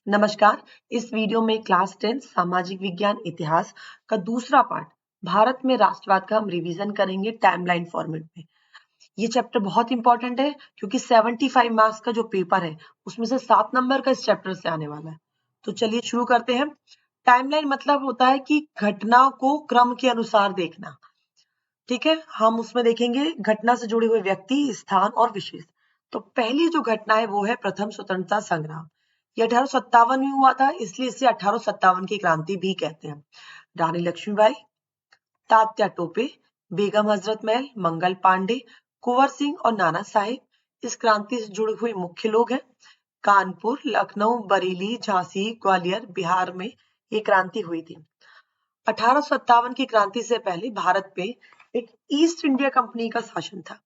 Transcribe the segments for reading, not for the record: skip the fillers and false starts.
नमस्कार। इस वीडियो में क्लास 10 सामाजिक विज्ञान इतिहास का दूसरा पार्ट भारत में राष्ट्रवाद का हम रिवीजन करेंगे टाइमलाइन फॉर्मेट में। ये चैप्टर बहुत इंपॉर्टेंट है क्योंकि 75 मार्क्स का जो पेपर है उसमें से 7 नंबर का इस चैप्टर से आने वाला है। तो चलिए शुरू करते हैं। टाइमलाइन मतलब होता है कि घटना को क्रम के अनुसार देखना। ठीक है, हम उसमें देखेंगे घटना से जुड़े हुए व्यक्ति, स्थान और विशेष। तो पहली जो घटना है वो है प्रथम स्वतंत्रता संग्राम। ये 1857 में हुआ था, इसलिए इसे 1857 की क्रांति भी कहते हैं। रानी लक्ष्मीबाई, तात्या टोपे, बेगम हजरत महल, मंगल पांडे, कुंवर सिंह और नाना साहेब इस क्रांति से जुड़े हुए मुख्य लोग हैं। कानपुर, लखनऊ, बरेली, झांसी, ग्वालियर, बिहार में ये क्रांति हुई थी। 1857 की क्रांति से पहले भारत पे एक ईस्ट इंडिया कंपनी का शासन था,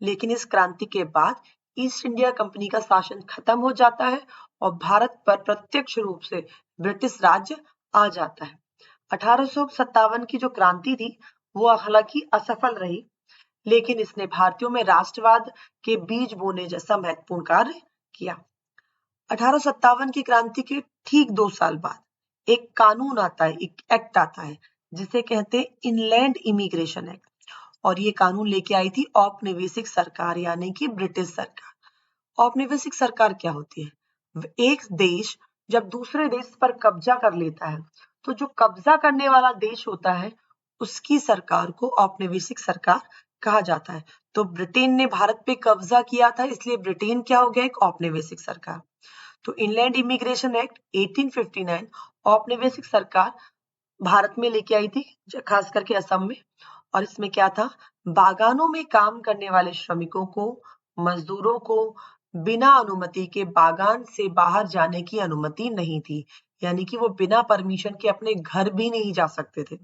लेकिन इस क्रांति के बाद ईस्ट इंडिया कंपनी का शासन खत्म हो जाता है और भारत पर प्रत्यक्ष रूप से ब्रिटिश राज्य आ जाता है। 1857 की जो क्रांति थी वो हालांकि असफल रही, लेकिन इसने भारतीयों में राष्ट्रवाद के बीज बोने जैसा महत्वपूर्ण कार्य किया। 1857 की क्रांति के ठीक 2 साल बाद एक कानून आता है, एक एक्ट आता है जिसे कहते हैं इनलैंड इमिग्रेशन एक्ट, और ये कानून लेके आई थी औपनिवेशिक सरकार यानी कि ब्रिटिश सरकार। औपनिवेशिक सरकार क्या होती है? एक देश जब दूसरे देश पर कब्जा कर लेता है तो जो कब्जा करने वाला देश होता है उसकी सरकार को औपनिवेशिक सरकार कहा जाता है। तो ब्रिटेन ने भारत पे कब्जा किया था, इसलिए ब्रिटेन क्या हो गया? एक औपनिवेशिक सरकार। तो इनलैंड इमिग्रेशन एक्ट 1859 औपनिवेशिक सरकार भारत में लेके आई थी, खास करके असम में। और इसमें क्या था? बागानों में काम करने वाले श्रमिकों को, मजदूरों को बिना अनुमति के बागान से बाहर जाने की अनुमति नहीं थी, यानी कि वो बिना परमिशन के अपने घर भी नहीं जा सकते थे।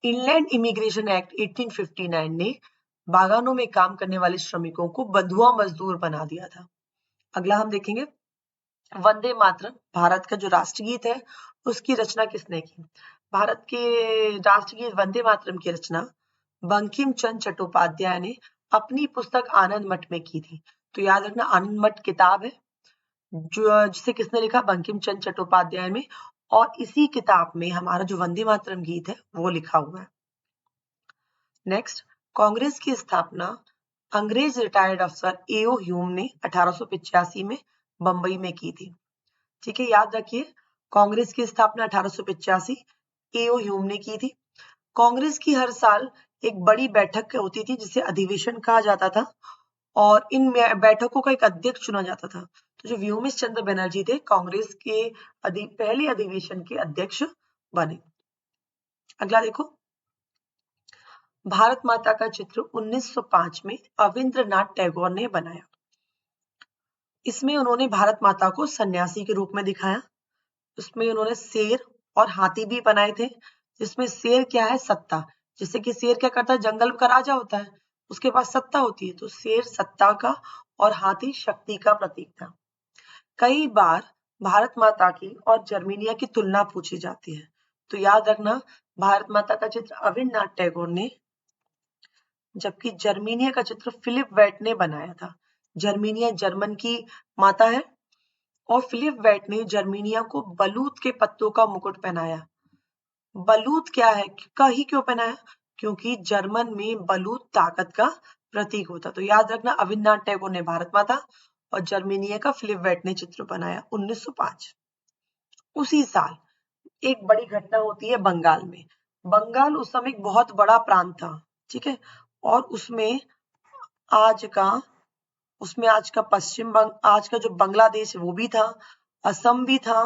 इनलैंड इमिग्रेशन एक्ट 1859 ने बागानों में काम करने वाले श्रमिकों को बंधुआ मजदूर बना दिया था। अगला हम देखेंगे वंदे मातरम, भारत का जो राष्ट्रगीत है उसकी रचना किसने की? भारत के राष्ट्रगीत वंदे मातरम की रचना बंकिम चंद्र चट्टोपाध्याय ने अपनी पुस्तक आनंद मठ में की थी। तो याद रखना, आनंद मठ किताब है जो जिसे किसने लिखा? बंकिम चंद्र चट्टोपाध्याय में। और इसी किताब में हमारा जो वंदे मातरम गीत है वो लिखा हुआ है। नेक्स्ट, कांग्रेस की स्थापना अंग्रेज रिटायर्ड अफसर एओ ह्यूम ने 1885 में बंबई में की थी। ठीक है, याद रखिए, कांग्रेस की स्थापना 1885 एओ ह्यूम ने की थी। कांग्रेस की हर साल एक बड़ी बैठक होती थी जिसे अधिवेशन कहा जाता था, और इन बैठकों का एक अध्यक्ष चुना जाता था। तो जो व्योमेश चंद्र बनर्जी थे कांग्रेस के पहले अधिवेशन के अध्यक्ष बने। अगला देखो, भारत माता का चित्र 1905 में अविंद्रनाथ टैगोर ने बनाया। इसमें उन्होंने भारत माता को सन्यासी के रूप में दिखाया। उसमें उन्होंने शेर और हाथी भी बनाए थे, जिसमें शेर क्या है? सत्ता। जैसे कि शेर क्या करता है? जंगल का राजा होता है, उसके पास सत्ता होती है, तो शेर सत्ता का और हाथी शक्ति का प्रतीक था। कई बार भारत माता की और जर्मेनिया की तुलना पूछी जाती है, तो याद रखना भारत माता का चित्र अविंद्रनाथ टैगोर ने, जबकि जर्मेनिया का चित्र फिलिप वेट ने बनाया था। जर्मेनिया जर्मन की माता है, और फिलिप वेट ने जर्मेनिया को बलूत के पत्तों का मुकुट पहनाया। बलूत क्या है? क्यों पहनाया? क्योंकि जर्मन में बलूत ताकत का प्रतीक होता। तो याद रखना, अविंद्रनाथ टैगोर ने भारत माता और जर्मेनिया का फिलिप वेट ने चित्र बनाया 1905। उसी साल एक बड़ी घटना होती है बंगाल में। बंगाल उस समय एक बहुत बड़ा प्रांत था, ठीक है, और उसमें आज का आज का जो बांग्लादेश है वो भी था, असम भी था,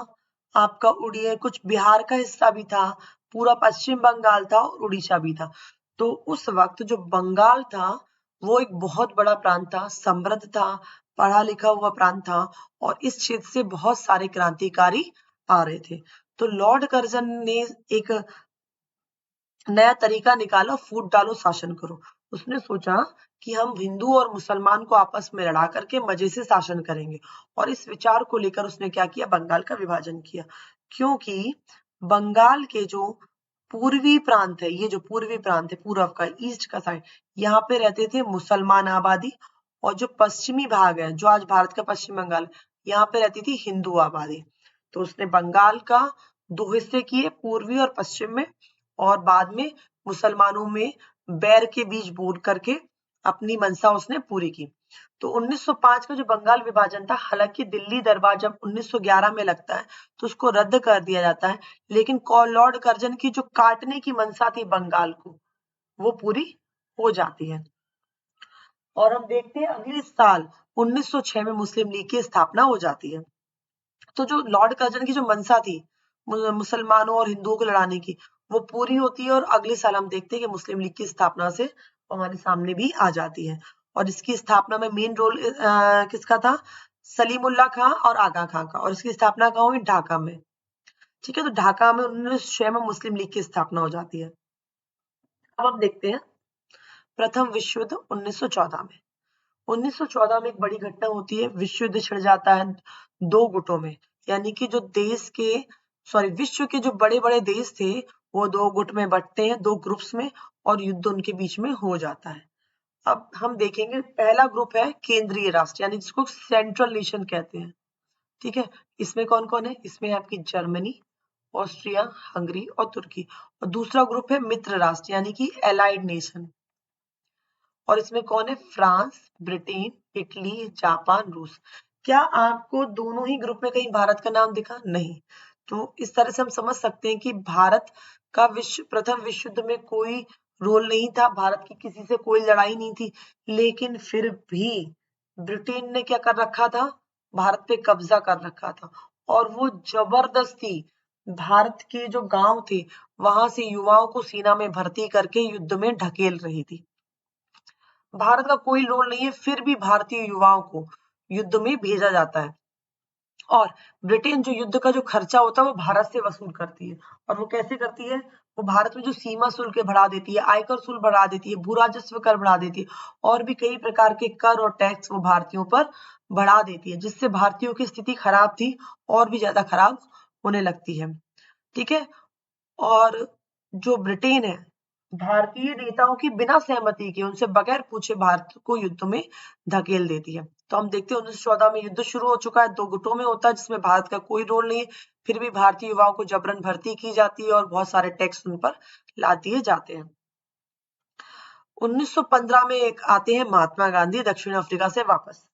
आपका कुछ बिहार का हिस्सा भी था, पूरा पश्चिम बंगाल था और उड़ीसा भी था। तो उस वक्त जो बंगाल था वो एक बहुत बड़ा प्रांत था, समृद्ध था, पढ़ा लिखा हुआ प्रांत था, और इस क्षेत्र से बहुत सारे क्रांतिकारी आ रहे थे। तो लॉर्ड कर्जन ने एक नया तरीका निकाला, फूट डालो शासन करो। उसने सोचा कि हम हिंदू और मुसलमान को आपस में लड़ा करके मजे से शासन करेंगे, और इस विचार को लेकर उसने क्या किया? बंगाल का विभाजन किया। क्योंकि बंगाल के जो पूर्वी प्रांत है, ये जो पूर्वी प्रांत है पूर्व का, ईस्ट का साइड, यहाँ पे रहते थे मुसलमान आबादी, और जो पश्चिमी भाग है जो आज भारत का पश्चिम बंगाल, यहाँ पे रहती थी हिंदू आबादी। तो उसने बंगाल का 2 हिस्से किए, पूर्वी और पश्चिम में, और बाद में मुसलमानों में बैर के बीच बोल करके अपनी मंशा उसने पूरी की। तो 1905 का जो बंगाल विभाजन था, हालांकि दिल्ली दरबार जब 1911 में लगता है तो उसको रद्द कर दिया जाता है, लेकिन लॉर्ड कर्जन की जो काटने की मंशा थी बंगाल को, वो पूरी हो जाती है। और हम देखते हैं अगले साल 1906 में मुस्लिम लीग की स्थापना हो जाती है। तो जो लॉर्ड कर्जन की जो मंशा थी मुसलमानों और हिंदुओं को लड़ाने की, वो पूरी होती है, और अगले साल हम देखते हैं कि मुस्लिम लीग की स्थापना से हमारे सामने भी आ जाती है। और इसकी स्थापना में मेन रोल किसका था? सलीमुल्लाह खां और आगा खां का। और इसकी स्थापना कहाँ हुई? ढाका में। ठीक है, तो ढाका में 1906 में मुस्लिम लीग की स्थापना हो जाती है। अब हम देखते हैं प्रथम विश्व युद्ध 1914 में। 1914 में एक बड़ी घटना होती है, विश्व युद्ध छिड़ जाता है 2 गुटों में, यानी कि जो देश के विश्व के जो बड़े-बड़े देश थे, वो 2 गुट में बंटते हैं, 2 ग्रुप्स में, और युद्ध उनके बीच में हो जाता है। अब हम देखेंगे, पहला ग्रुप है केंद्रीय राष्ट्र, यानी जिसको सेंट्रल नेशन कहते हैं। ठीक है, इसमें कौन-कौन है? इसमें आपकी जर्मनी, ऑस्ट्रिया, हंगरी और तुर्की। और दूसरा ग्रुप है मित्र राष्ट्र, यानी कि एलाइड नेशन। और इसमें कौन है? फ्रांस, ब्रिटेन, इटली, जापान, रूस। क्या आपको दोनों ही ग्रुप में कहीं भारत का नाम दिखा? नहीं। तो इस तरह से हम समझ सकते हैं कि भारत का प्रथम विश्व युद्ध में कोई रोल नहीं था, भारत की किसी से कोई लड़ाई नहीं थी, लेकिन फिर भी ब्रिटेन ने क्या कर रखा था? भारत पे कब्जा कर रखा था, और वो जबरदस्ती भारत के जो गांव थे वहां से युवाओं को सेना में भर्ती करके युद्ध में ढकेल रही थी। भारत का कोई रोल नहीं है, फिर भी भारतीय युवाओं को युद्ध में भेजा जाता है। और ब्रिटेन जो युद्ध का जो खर्चा होता है वो भारत से वसूल करती है। और वो कैसे करती है? वो भारत में जो सीमा शुल्क बढ़ा देती है, आयकर शुल्क बढ़ा देती है, भू राजस्व कर बढ़ा देती है, और भी कई प्रकार के कर और टैक्स वो भारतीयों पर बढ़ा देती है, जिससे भारतीयों की स्थिति खराब थी और भी ज्यादा खराब होने लगती है। ठीक है, और जो ब्रिटेन है, भारतीय नेताओं की बिना सहमति के, उनसे बगैर पूछे भारत को युद्ध में धकेल देती है। तो हम देखते हैं 1914 में युद्ध शुरू हो चुका है, 2 गुटों में होता है, जिसमें भारत का कोई रोल नहीं है, फिर भी भारतीय युवाओं को जबरन भर्ती की जाती है और बहुत सारे टैक्स उन पर ला दिए जाते हैं। 1915 में एक आते हैं महात्मा गांधी दक्षिण अफ्रीका से वापस,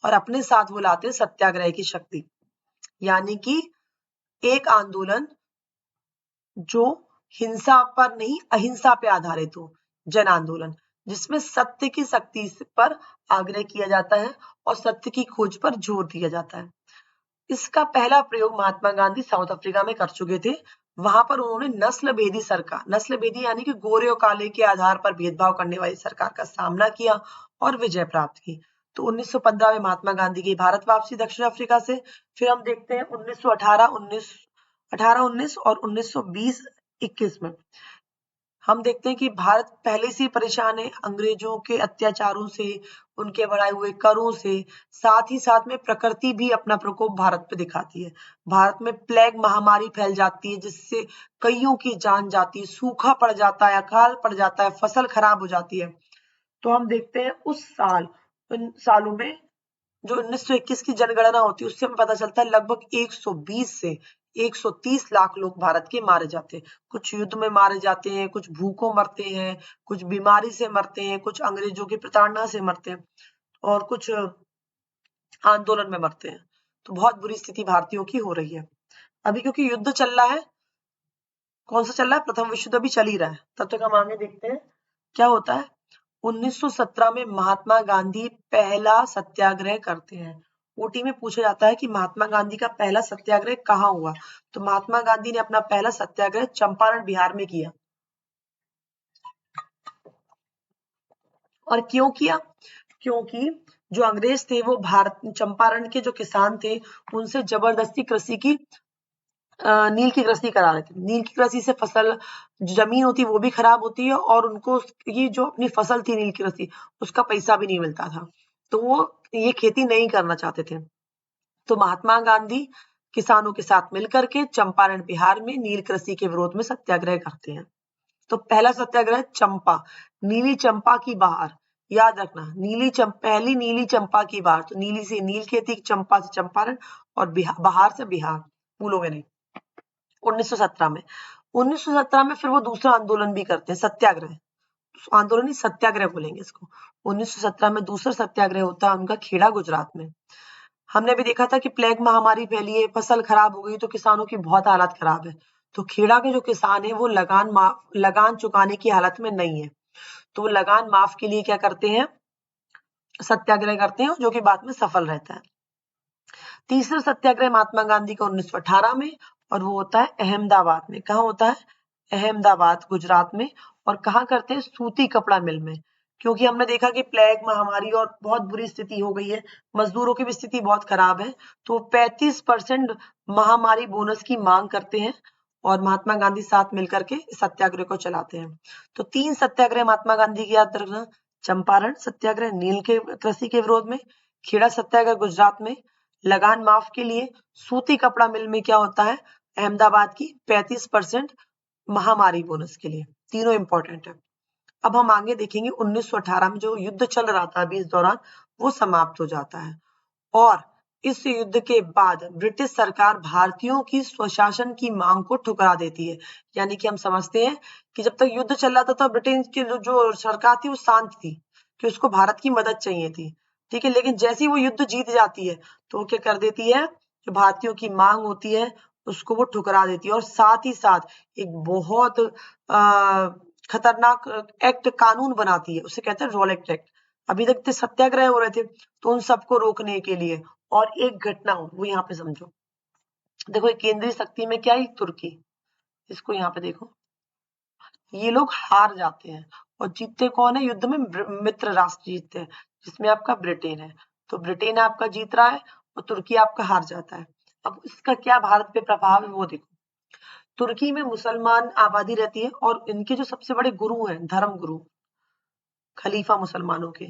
और अपने साथ वो लाते हैं सत्याग्रह की शक्ति, यानी कि एक आंदोलन जो हिंसा पर नहीं, अहिंसा पे आधारित हो, जन आंदोलन, जिसमें सत्य की शक्ति पर आग्रह किया जाता है और सत्य की खोज पर जोर दिया जाता है। इसका पहला प्रयोग महात्मा गांधी साउथ अफ्रीका में कर चुके थे। वहां पर उन्होंने नस्ल भेदी सरकार, नस्ल भेदी यानी कि गोरे और काले के आधार पर भेदभाव करने वाली सरकार का सामना किया और विजय प्राप्त की। तो 1915 में महात्मा गांधी की भारत वापसी दक्षिण अफ्रीका से। फिर हम देखते हैं 1919 और 1920-21 में हम देखते हैं कि भारत पहले से ही परेशान है अंग्रेजों के अत्याचारों से, उनके बढ़ाए हुए करों से, साथ ही साथ में प्रकृति भी अपना प्रकोप भारत पे दिखाती है। भारत में प्लेग महामारी फैल जाती है, जिससे कईयों की जान जाती है, सूखा पड़ जाता है, अकाल पड़ जाता है, फसल खराब हो जाती है। तो हम देखते हैं उन सालों में जो 1921 की जनगणना होती है, उससे हमें पता चलता है लगभग 120 से 130 लाख लोग भारत के मारे जाते हैं। कुछ युद्ध में मारे जाते हैं, कुछ भूखों मरते हैं, कुछ बीमारी से मरते हैं, कुछ अंग्रेजों की प्रताड़ना से मरते हैं, और कुछ आंदोलन में मरते हैं। तो बहुत बुरी स्थिति भारतीयों की हो रही है अभी, क्योंकि युद्ध चल रहा है। कौन सा चल रहा है? प्रथम विश्व युद्ध अभी चल ही रहा है। तब तक हम आगे देखते हैं क्या होता है। 1917 में महात्मा गांधी पहला सत्याग्रह करते हैं। ऊटी में पूछा जाता है कि महात्मा गांधी का पहला सत्याग्रह कहाँ हुआ? तो महात्मा गांधी ने अपना पहला सत्याग्रह चंपारण बिहार में किया। और क्यों किया? क्योंकि जो अंग्रेज थे वो भारत चंपारण के जो किसान थे उनसे जबरदस्ती कृषि की नील की कृषि करा रहे थे। नील की कृषि से फसल, जमीन होती है वो भी खराब होती है, और उनको ये जो अपनी फसल थी नील की कृषि, उसका पैसा भी नहीं मिलता था, तो वो ये खेती नहीं करना चाहते थे। तो महात्मा गांधी किसानों के साथ मिलकर के चंपारण बिहार में नील कृषि के विरोध में सत्याग्रह करते हैं। तो पहला सत्याग्रह चंपा, नीली चंपा की बहार, याद रखना, पहली नीली चंपा की बहार। तो नीली से नील खेती, चंपा से चंपारण, और बहार से बिहार। भूलोगे नहीं। 1917 में 1917 में फिर वो दूसरा आंदोलन भी करते हैं, सत्याग्रह। आंदोलन नहीं, सत्याग्रह बोलेंगे इसको। 1917 में दूसरा सत्याग्रह होता है उनका, खेड़ा गुजरात में। हमने भी देखा था कि प्लेग महामारी फैली है, फसल खराब हो गई, तो किसानों की बहुत हालत खराब है। तो खेड़ा के जो किसान है वो लगान चुकाने की हालत में नहीं है, तो वो लगान माफ के लिए क्या करते हैं, सत्याग्रह करते हैं, जो कि बाद में सफल रहता है। तीसरा सत्याग्रह महात्मा गांधी का 1918 में, और वो होता है अहमदाबाद में। कहाँ होता है? अहमदाबाद, गुजरात में। और कहाँ करते हैं? सूती कपड़ा मिल में। क्योंकि हमने देखा कि प्लेग महामारी और बहुत बुरी स्थिति हो गई है, मजदूरों की भी स्थिति बहुत खराब है, तो 35% महामारी बोनस की मांग करते हैं, और महात्मा गांधी साथ मिलकर के सत्याग्रह को चलाते हैं। तो 3 सत्याग्रह महात्मा गांधी की याद रखना: चंपारण सत्याग्रह नील के कृषि के विरोध में, खेड़ा सत्याग्रह गुजरात में, लगान माफ के लिए, सूती कपड़ा मिल में क्या होता है, अहमदाबाद की 35% महामारी बोनस के लिए। तीनों इंपॉर्टेंट है। अब हम आगे देखेंगे 1918 में जो युद्ध चल रहा था अभी इस दौरान, वो समाप्त हो जाता है, और इस युद्ध के बाद ब्रिटिश सरकार भारतीयों की स्वशासन की मांग को ठुकरा देती है। यानी कि हम समझते हैं कि जब तक युद्ध चल रहा था तो ब्रिटेन की जो सरकार थी वो शांत थी, कि उसको भारत की मदद चाहिए थी, ठीक है। लेकिन जैसे ही वो युद्ध जीत जाती है तो वो क्या कर देती है, जो भारतीयों की मांग होती है उसको वो ठुकरा देती है, और साथ ही साथ एक बहुत खतरनाक एक्ट, कानून बनाती है, उसे कहते हैं रॉलेट एक्ट। अभी तक तो सत्याग्रह हो रहे थे, तो उन सबको रोकने के लिए। और एक घटना वो यहाँ पे समझो, देखो एक केंद्रीय शक्ति में क्या है, तुर्की। इसको यहाँ पे देखो, ये लोग हार जाते हैं, और जीतते कौन है युद्ध में? मित्र राष्ट्र जीतते हैं, जिसमें आपका ब्रिटेन है। तो ब्रिटेन आपका जीत रहा है और तुर्की आपका हार जाता है। अब इसका क्या भारत पे प्रभाव है वो देखो। तुर्की में मुसलमान आबादी रहती है, और इनके जो सबसे बड़े गुरु हैं, धर्म गुरु, खलीफा मुसलमानों के,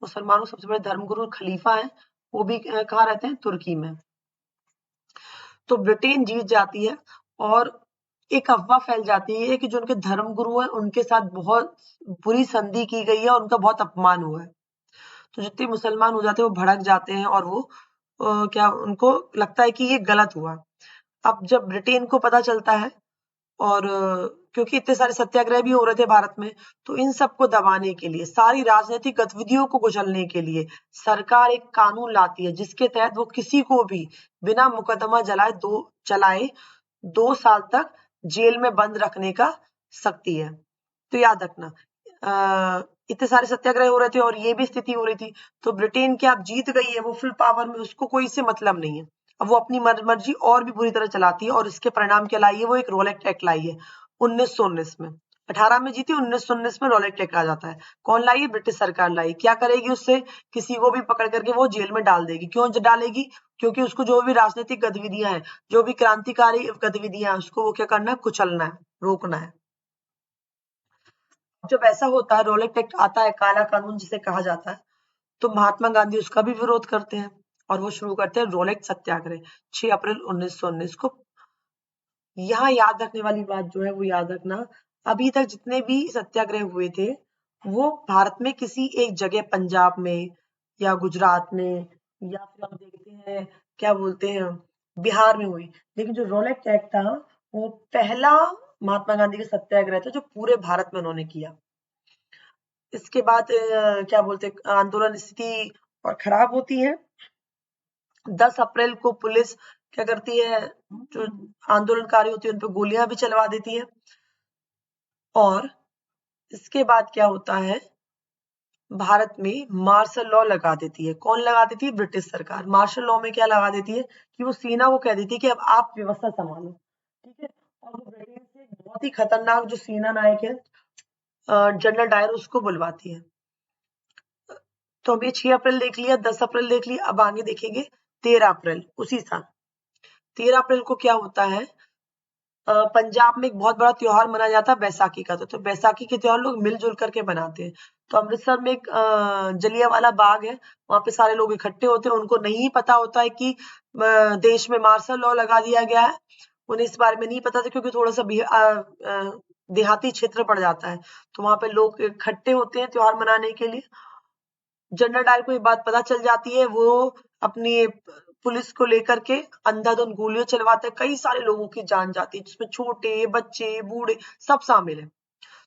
मुसलमानों सबसे बड़े धर्मगुरु खलीफा हैं, वो भी कहाँ रहते हैं? तुर्की में। तो ब्रिटेन जीत जाती है, और एक अफवाह फैल जाती है कि जो उनके धर्मगुरु हैं उनके साथ बहुत बुरी संधि की गई है, उनका बहुत अपमान हुआ है। तो जितने मुसलमान हो जाते हैं वो भड़क जाते हैं, और वो क्या उनको लगता है कि ये गलत हुआ। अब जब ब्रिटेन को पता चलता है, और क्योंकि इतने सारे सत्याग्रह भी हो रहे थे भारत में, तो इन सबको दबाने के लिए, सारी राजनीतिक गतिविधियों को कुचलने के लिए सरकार एक कानून लाती है, जिसके तहत वो किसी को भी बिना मुकदमा चलाए 2 साल तक जेल में बंद रखने का शक्ति है। तो याद रखना, इतने सारे सत्याग्रह हो रहे थे और ये भी स्थिति हो रही थी, तो ब्रिटेन क्या अब जीत गई है, वो फुल पावर में, उसको कोई इससे मतलब नहीं है। अब वो अपनी मर्जी और भी बुरी तरह चलाती है, और इसके परिणाम क्या लाई है, वो एक रोलेट एक्ट लाई है 1919 में। 18 में जीती, 1919 में रोलेट एक्ट आ जाता है। कौन लाई है? ब्रिटिश सरकार लाई। क्या करेगी उससे? किसी को भी पकड़ करके वो जेल में डाल देगी। क्यों डालेगी? क्योंकि उसको जो भी राजनीतिक गतिविधियां हैं, जो भी क्रांतिकारी गतिविधियां हैं, उसको वो क्या करना है? कुचलना है, रोकना है। जब ऐसा होता है, रोलेट एक्ट आता है, काला कानून जिसे कहा जाता है, तो महात्मा गांधी उसका भी विरोध करते हैं, और वो शुरू करते हैं रोलेट सत्याग्रह 6 अप्रैल 1919 को। यहाँ याद रखने वाली बात जो है वो याद रखना, अभी तक जितने भी सत्याग्रह हुए थे वो भारत में किसी एक जगह, पंजाब में या गुजरात में, या फिर हम देखते हैं क्या बोलते हैं बिहार में हुई। लेकिन जो रोलेट एक्ट था वो पहला महात्मा गांधी का सत्याग्रह था जो पूरे भारत में उन्होंने किया। इसके बाद क्या बोलते आंदोलन स्थिति और खराब होती है। 10 अप्रैल को पुलिस क्या करती है, जो आंदोलनकारी होती है उन पर गोलियां भी चलवा देती है। और इसके बाद क्या होता है, भारत में मार्शल लॉ लगा देती है। कौन लगा देती है? ब्रिटिश सरकार। मार्शल लॉ में क्या लगा देती है कि वो सेना को कह देती है कि अब आप व्यवस्था संभालो, ठीक है। और वो ब्रिटेन से बहुत ही खतरनाक जो सेना नायक है, जनरल डायर, उसको बुलवाती है। तो अभी 6 अप्रैल देख लिया, 10 अप्रैल देख लिया, अब आगे देखेंगे 13 अप्रैल उसी साल। 13 अप्रैल को क्या होता है, पंजाब में एक बहुत बड़ा त्योहार मनाया जाता है बैसाखी का। तो बैसाखी के त्योहार लोग मिलजुल करके बनाते हैं। तो अमृतसर में एक जलियांवाला बाग है, वहां पे सारे लोग इकट्ठे होते हैं। उनको नहीं पता होता है कि देश में मार्शल लॉ लगा दिया गया है, उन्हें इस बारे में नहीं पता था, क्योंकि थोड़ा सा देहाती क्षेत्र पड़ जाता है। तो वहां पे लोग इकट्ठे होते हैं त्योहार मनाने के लिए। जनरल डायर को ये बात पता चल जाती है, वो अपनी पुलिस को लेकर के अंधाधुंध गोलियां चलवाते हैं, कई सारे लोगों की जान जाती है, जिसमें छोटे बच्चे बूढ़े सब शामिल है।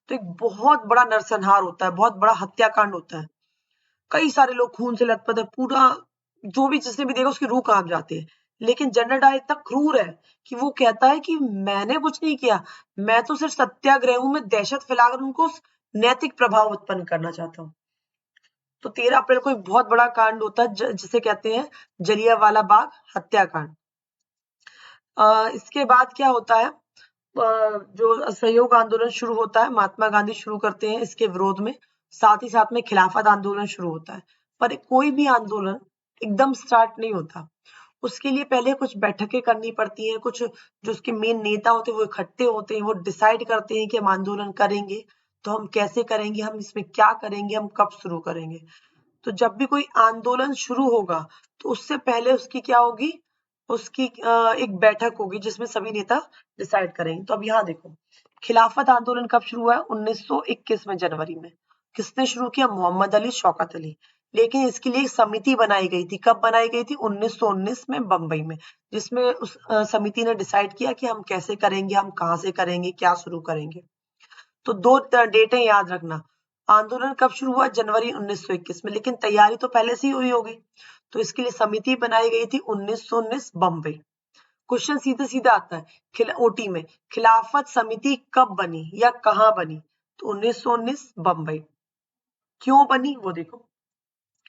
तो एक बहुत बड़ा नरसंहार होता है, बहुत बड़ा हत्याकांड होता है, कई सारे लोग खून से लथपथ है, पूरा जो भी जिसने भी देखा उसकी रूह कांप जाती है। लेकिन जनरल डायर इतना क्रूर है कि वो कहता है कि मैंने कुछ नहीं किया, मैं तो सिर्फ सत्याग्रहों में दहशत फैलाकर उनको नैतिक प्रभाव उत्पन्न करना चाहता हूँ। तो 13 अप्रैल को एक बहुत बड़ा कांड होता है जिसे कहते हैं जलियांवाला बाग हत्याकांड। इसके बाद क्या होता है, जो असहयोग आंदोलन शुरू होता है, महात्मा गांधी शुरू करते हैं इसके विरोध में, साथ ही साथ में खिलाफत आंदोलन शुरू होता है। पर कोई भी आंदोलन एकदम स्टार्ट नहीं होता, उसके लिए पहले कुछ बैठकें करनी पड़ती हैं, कुछ जो उसके मेन नेता होते हैं वो इकट्ठे होते हैं, वो डिसाइड करते हैं कि हम आंदोलन करेंगे तो हम कैसे करेंगे, हम इसमें क्या करेंगे, हम कब शुरू करेंगे। तो जब भी कोई आंदोलन शुरू होगा तो उससे पहले उसकी क्या होगी, उसकी एक बैठक होगी जिसमें सभी नेता डिसाइड करेंगे। तो अब यहाँ देखो, खिलाफत आंदोलन कब शुरू हुआ है, 1921 में जनवरी में। किसने शुरू किया, मोहम्मद अली शौकत अली। लेकिन इसके लिए एक समिति बनाई गई थी, कब बनाई गई थी, 1919 में बंबई में, जिसमें उस समिति ने डिसाइड किया कि हम कैसे करेंगे, हम कहाँ से करेंगे, क्या शुरू करेंगे। तो दो डेटें याद रखना, आंदोलन कब शुरू हुआ, जनवरी 1921 में, लेकिन तैयारी तो पहले से ही हुई होगी। तो इसके लिए समिति बनाई गई थी 1919 बंबई। क्वेश्चन सीधे सीधा आता है ओटी में, खिलाफत समिति कब बनी या कहां बनी, तो 1919 बंबई। क्यों बनी वो देखो,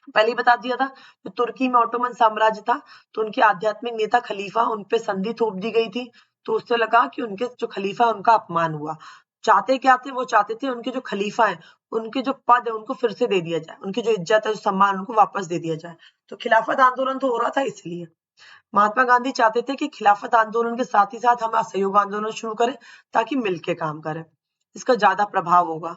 पहले ही बता दिया था, तो तुर्की में ऑटोमन साम्राज्य था, तो उनके आध्यात्मिक नेता खलीफा, उन पे संधि थोप दी गई थी। तो उससे लगा कि उनके जो खलीफा उनका अपमान हुआ। चाहते क्या थे, वो चाहते थे उनके जो खलीफा है, उनके जो पद है उनको फिर से दे दिया जाए, उनकी जो इज्जत है, जो सम्मान, उनको वापस दे दिया जाए। तो खिलाफत आंदोलन तो हो रहा था इसलिए। महात्मा गांधी चाहते थे कि खिलाफत आंदोलन के साथ ही साथ हम असहयोग आंदोलन शुरू करें, ताकि मिलकर काम करें, इसका ज्यादा प्रभाव होगा।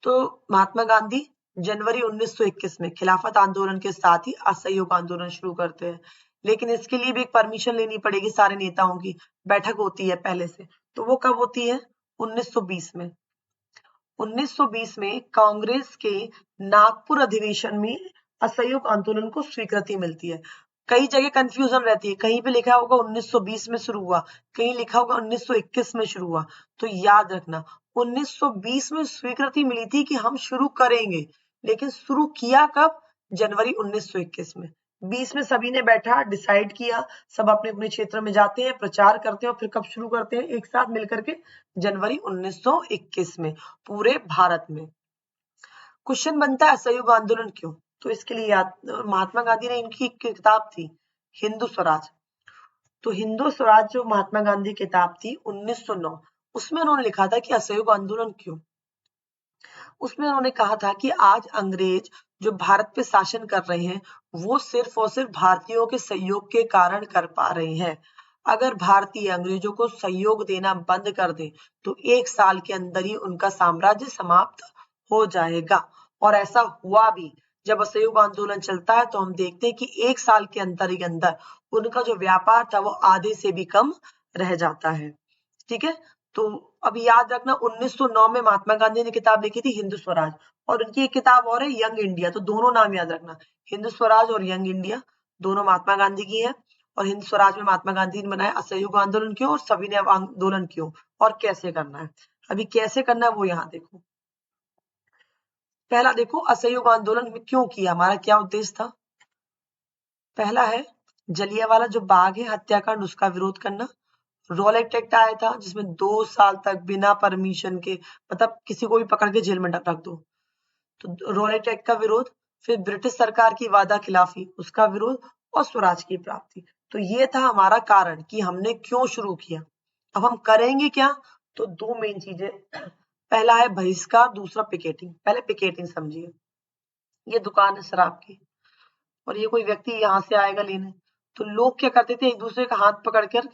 तो महात्मा गांधी जनवरी 1921 में खिलाफत आंदोलन के साथ ही असहयोग आंदोलन शुरू करते हैं। लेकिन इसके लिए भी एक परमिशन लेनी पड़ेगी सारे नेताओं की, बैठक होती है पहले से। तो वो कब होती है, 1920 में। 1920 में कांग्रेस के नागपुर अधिवेशन में असहयोग आंदोलन को स्वीकृति मिलती है। कई जगह कंफ्यूजन रहती है, कहीं पे लिखा होगा 1920 में शुरू हुआ, कहीं लिखा होगा 1921 में शुरू हुआ। तो याद रखना, 1920 में स्वीकृति मिली थी कि हम शुरू करेंगे, लेकिन शुरू किया कब, जनवरी 1921 में। 20 में सभी ने बैठा, डिसाइड किया, सब अपने अपने क्षेत्र में जाते हैं, प्रचार करते हैं, और फिर कब शुरू करते हैं, एक साथ मिलकर के, जनवरी 1921 में, पूरे भारत में। क्वेश्चन बनता है असहयोग आंदोलन क्यों, तो इसके लिए याद, महात्मा गांधी ने, इनकी एक किताब थी हिंदू स्वराज। तो हिंदू स्वराज जो महात्मा गांधी की किताब थी 1909, उसमें उन्होंने लिखा था कि असहयोग आंदोलन क्यों। उसमें उन्होंने कहा था कि आज अंग्रेज जो भारत पे शासन कर रहे हैं, वो सिर्फ और सिर्फ भारतीयों के सहयोग के कारण कर पा रहे हैं। अगर भारतीय अंग्रेजों को सहयोग देना बंद कर दें तो 1 साल के अंदर ही उनका साम्राज्य समाप्त हो जाएगा। और ऐसा हुआ भी। जब असहयोग आंदोलन चलता है तो हम देखते हैं कि 1 साल के अंदर ही अंदर उनका जो व्यापार था वो आधे से भी कम रह जाता है। ठीक है, तो अब याद रखना, 1909 में महात्मा गांधी ने किताब लिखी थी हिंदू स्वराज, और उनकी एक किताब और है यंग इंडिया। तो दोनों नाम याद रखना, हिंदू स्वराज और यंग इंडिया, दोनों महात्मा गांधी की है। और हिंद स्वराज में महात्मा गांधी ने बनाया असहयोग आंदोलन क्यों, और सभी ने आंदोलन क्यों, और कैसे करना है। अभी कैसे करना है वो यहाँ देखो। पहला देखो, असहयोग आंदोलन में क्यों किया, हमारा क्या उद्देश्य था। पहला है जलियांवाला जो बाग है हत्याकांड, उसका विरोध करना। रॉलेट एक्ट आया था जिसमें 2 साल तक बिना परमिशन के, मतलब किसी को भी पकड़ के जेल में रख दो, तो रॉलेट एक्ट का विरोध। फिर ब्रिटिश सरकार की वादा खिलाफी, उसका विरोध। और स्वराज की प्राप्ति। तो ये था हमारा कारण कि हमने क्यों शुरू किया। अब हम करेंगे क्या, तो 2 मेन चीजें, पहला है बहिष्कार, दूसरा पिकेटिंग। पहले पिकेटिंग समझिए, ये दुकान है शराब की, और ये कोई व्यक्ति यहाँ से आएगा लेने, तो लोग क्या करते थे, एक दूसरे का हाथ पकड़ कर